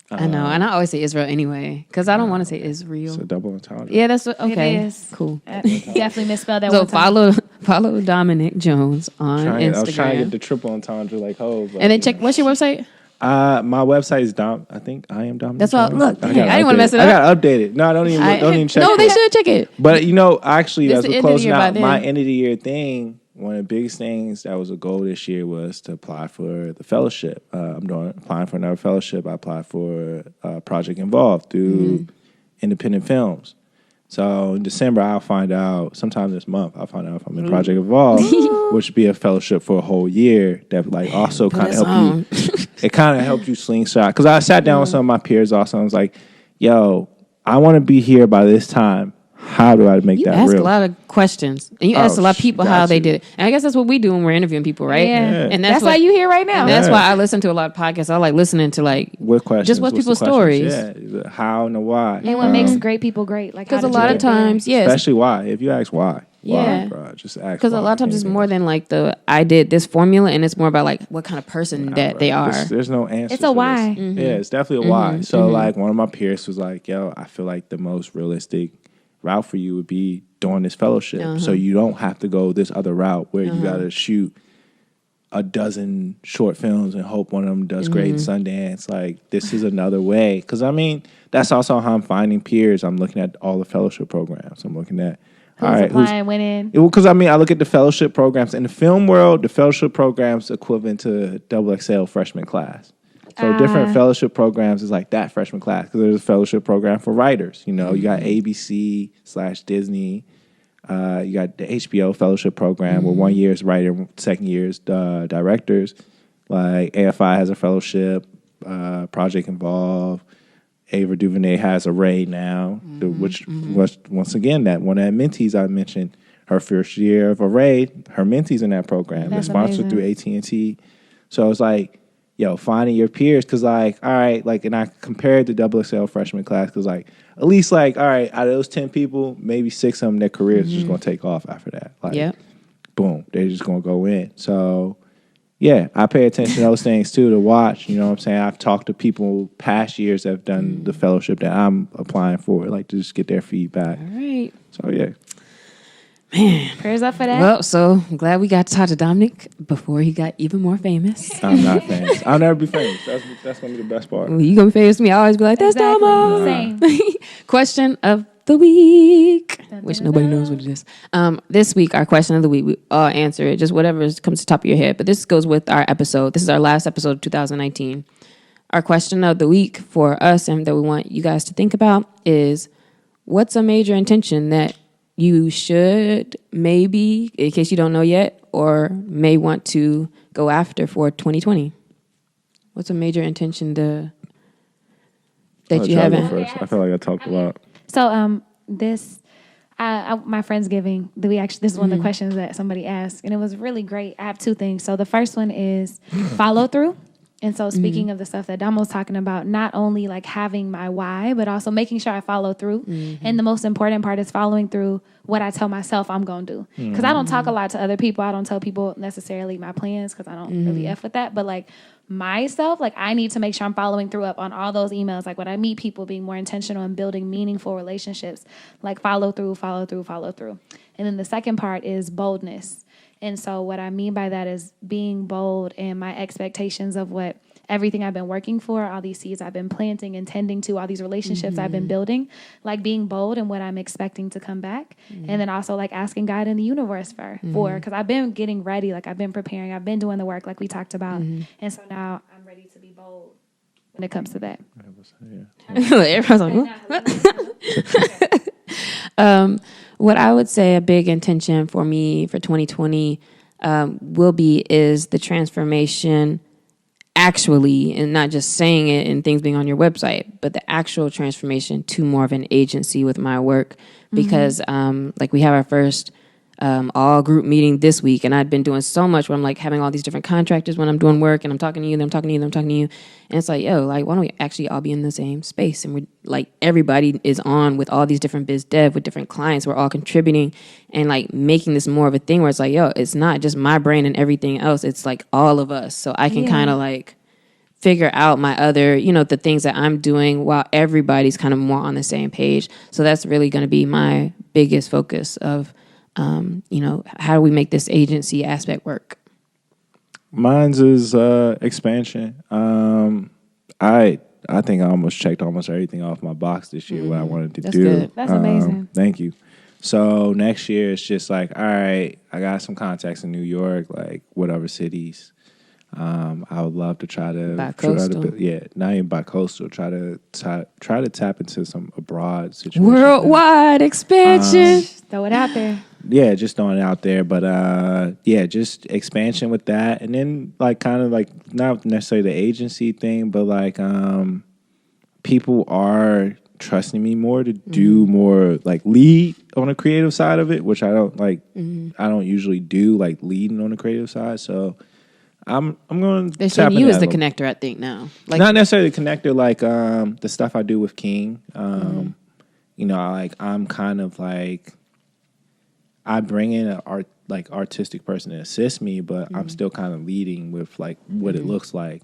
I know, and I always say Israel anyway because I don't want to say Israel. It's a double entendre. Yeah, that's what. Okay, It is. Cool. Definitely misspelled that So one time. follow Dominic Jones on Instagram. I was trying to get the triple entendre like Hov. And then check. What's your website? My website is I think I am Dominic. That's all. Jones. Look, I didn't want to mess it up. I got to update it. No, don't even check. No, it. they should check it. But actually, This as the we're end of the closing year by out then. my end of the year thing, one of the biggest things that was a goal this year was to apply for the fellowship. I'm applying for another fellowship. I applied for Project Involved through Independent Films. So in December, I'll find out. Sometime this month, I'll find out if I'm in Project Involved, which would be a fellowship for a whole year. That also kind of help you. It kind of helps you slingshot. Because I sat down with some of my peers also. And I was like, "Yo, I want to be here by this time. How do I make that real?" You ask a lot of questions, and you ask a lot of people how they did it. And I guess that's what we do when we're interviewing people, right? Yeah. And that's why you here right now. And that's why I listen to a lot of podcasts. I like listening to what questions, just what's people's stories. Yeah, how and the why. And what makes great people great, like because a lot of times, yes, especially why. If you ask why, yeah, bro, just ask. Because a lot of times it's more than like I did this formula, and it's more about like what kind of person that they are. There's no answer. It's a why. Yeah, it's definitely a why. So like one of my peers was like, "Yo, I feel like the most realistic route for you would be doing this fellowship, so you don't have to go this other route where you got to shoot a dozen short films and hope one of them does great in Sundance. Like this is another way." Because I mean, that's also how I'm finding peers. I'm looking at all the fellowship programs. I'm looking at who's applying, winning. Because I mean, I look at the fellowship programs in the film world. The fellowship programs equivalent to XXL freshman class. So different fellowship programs is like that freshman class because there's a fellowship program for writers. You got ABC/Disney. You got the HBO fellowship program where 1 year is writer, second year is directors. Like AFI has a fellowship, Project Involved. Ava DuVernay has a Ray now, which was once again that one of the mentees I mentioned. Her first year of Array, her mentees in that program. They're sponsored through AT&T. So it's like, finding your peers, because like, all right, like, and I compared the XXL freshman class, because like, at least like, all right, out of those 10 people, maybe 6 of them, their careers are just going to take off after that. Like, boom, they're just going to go in. So, yeah, I pay attention to those things too to watch. You know what I'm saying? I've talked to people past years that have done the fellowship that I'm applying for, like to just get their feedback. All right. So, yeah. Man. Prayers up for that. Well, so I'm glad we got to talk to Dominic before he got even more famous. I'm not famous. I'll never be famous. That's going to be the best part. Well, you going to be famous to me. I always be like, that's Domo. Same. Question of the week, which nobody knows what it is. This week, our question of the week, we all answer it, just whatever comes to the top of your head. But this goes with our episode. This is our last episode of 2019. Our question of the week for us and that we want you guys to think about is, what's a major intention that you should maybe, in case you don't know yet, or may want to go after for 2020? What's a major intention that you haven't? First. I feel like I talked a lot. So this, my Friendsgiving, this is one of the questions that somebody asked, and it was really great. I have 2 things. So the first one is follow through. And so speaking of the stuff that Damo was talking about, not only like having my why, but also making sure I follow through. And the most important part is following through what I tell myself I'm going to do. Because I don't talk a lot to other people. I don't tell people necessarily my plans because I don't really F with that. But like myself, like I need to make sure I'm following through up on all those emails. Like when I meet people, being more intentional and building meaningful relationships, like follow through. And then the second part is boldness. And so what I mean by that is being bold and my expectations of what everything I've been working for, all these seeds I've been planting and tending to, all these relationships I've been building, like being bold in what I'm expecting to come back. And then also like asking God in the universe for, because I've been getting ready, like I've been preparing, I've been doing the work like we talked about. And so now I'm ready to be bold when it comes to that. Everyone's like, what? What I would say a big intention for me for 2020 is the transformation actually, and not just saying it and things being on your website, but the actual transformation to more of an agency with my work. Because like we have our first all group meeting this week, and I'd been doing so much where I'm like having all these different contractors when I'm doing work, and I'm talking to you, then I'm talking to you, then I'm talking to you, and it's like, yo, like why don't we actually all be in the same space? And we're like, everybody is on with all these different biz dev with different clients. We're all contributing and like making this more of a thing where it's like, yo, it's not just my brain and everything else. It's like all of us. So I can kind of like figure out my other, the things that I'm doing while everybody's kind of more on the same page. So that's really going to be my biggest focus of, how do we make this agency aspect work? Mine's is expansion. I think I almost checked almost everything off my box this year, what I wanted to do. Good. That's amazing. Thank you. So next year, it's just like, all right, I got some contacts in New York, like whatever cities. I would love to try to not even bi-coastal. Try to tap into some abroad situations. Worldwide expansion. Throw it out there. Yeah, just throwing it out there, but just expansion with that, and then like kind of like not necessarily the agency thing, but like people are trusting me more to do more like lead on the creative side of it, which I don't like. I don't usually do like leading on the creative side, so. I'm going to they're seeing you as the connector, I think, now. Like, not necessarily the connector, like the stuff I do with King. Like I'm kind of like I bring in an artistic person to assist me, but I'm still kind of leading with like what it looks like.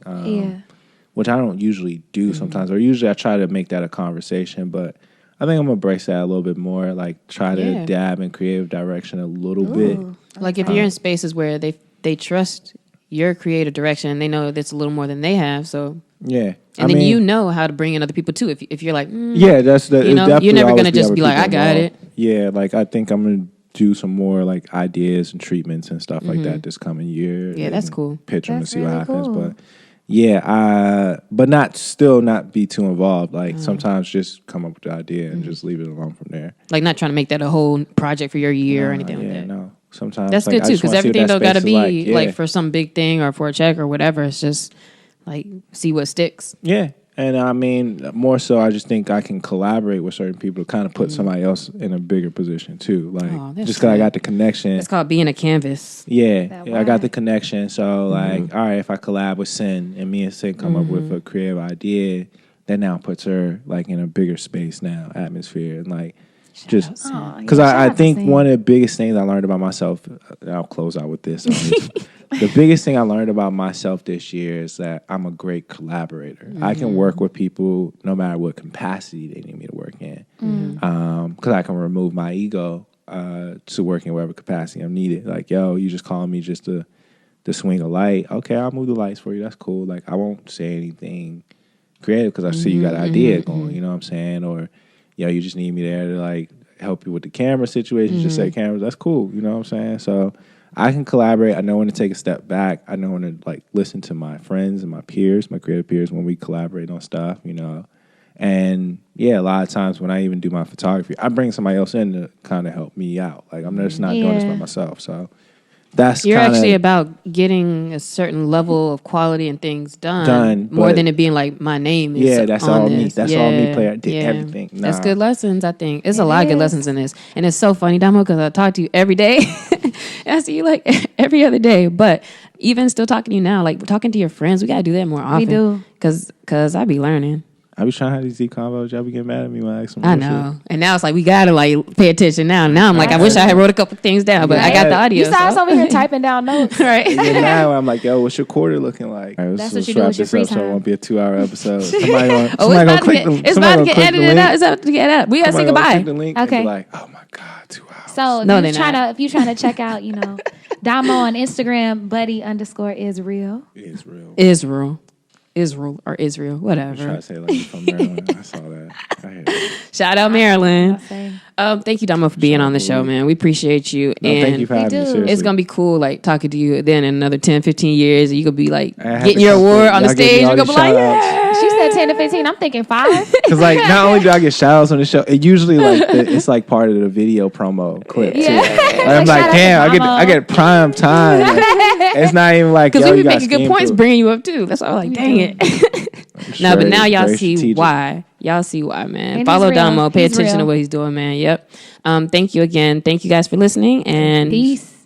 Which I don't usually do sometimes, or usually I try to make that a conversation, but I think I'm gonna embrace that a little bit more. Like try to dab in creative direction a little bit. Like if you're in spaces where they trust your creative direction and they know that's a little more than they have, so yeah. And then you know how to bring in other people too. If you're like, that's the you're never gonna just be like, I got it. Yeah, like I think I'm gonna do some more like ideas and treatments and stuff like that this coming year. Yeah, that's cool. Pitch them and see what happens, but. Yeah, but not be too involved. Like sometimes just come up with the idea and just leave it alone from there. Like not trying to make that a whole project for your year or anything like that. No. Sometimes that's good too, because everything don't got to be like for some big thing or for a check or whatever. It's just like see what sticks. Yeah, and I mean more so, I just think I can collaborate with certain people to kind of put somebody else in a bigger position too. Like just because I got the connection. It's called being a canvas. Yeah, I got the connection. So like, all right, if I collab with Sin and me and Sin come up with a creative idea, that now puts her like in a bigger space now, atmosphere, and like. Just because I think one of the biggest things I learned about myself, and I'll close out with this. The biggest thing I learned about myself this year is that I'm a great collaborator. I can work with people no matter what capacity they need me to work in. Because I can remove my ego to work in whatever capacity I'm needed. Like, yo, you just calling me just to swing a light. Okay, I'll move the lights for you. That's cool. Like, I won't say anything creative because I see you got an idea going. You know what I'm saying? Or you just need me there to like help you with the camera situation. Just say cameras. That's cool. You know what I'm saying? So I can collaborate. I know when to take a step back. I know when to like listen to my friends and my peers, my creative peers, when we collaborate on stuff. And a lot of times when I even do my photography, I bring somebody else in to kind of help me out. Like I'm just not doing this by myself. So that's you're actually about getting a certain level of quality and things done more than it being like my name is that's on all this. me. That's all me. Player did everything. Nah. That's good lessons. I think it's a lot of good lessons in this, and it's so funny, Damo, because I talk to you every day. I see you like every other day, but even still talking to you now, like talking to your friends, we gotta do that more often. We do, because I be learning. I be trying to have these deep combos. Y'all be getting mad at me when I ask them. I know. Shit. And now it's like, we got to like pay attention now. Now I'm like, I wish I had wrote a couple things down, but I got the audio. You saw us over here typing down notes. Right. And now I'm like, yo, what's your quarter looking like? All right, that's what you do with your free time. So it won't be a 2-hour episode. Somebody it's about to get edited out. It's about to get edited. We got to say goodbye. Click the link and be like, oh my God, 2 hours. So if you're trying to check out, Damo on Instagram, buddy_Israel. Israel or Israel, whatever. I'm trying to say like from Maryland. I saw that. Shout out Maryland. Thank you, Damo, for being on the show, man. We appreciate you. No, thank you for having me. Seriously. It's gonna be cool, like talking to you then in another 10, 15 years, and you could be like getting your award on the stage. You're gonna be like, yeah. She said 10 to 15. I'm thinking 5. Because like not only do I get shout outs on the show, it usually like it's like part of the video promo clip too. Like, I'm like, damn, I get prime time. Like, it's not even like because we be making good points, bringing you up too. That's why I'm like, dang it. No, but now y'all see why. Y'all see why, man. And follow Damo. Pay attention to what he's doing, man. Yep. Thank you again. Thank you guys for listening. And peace.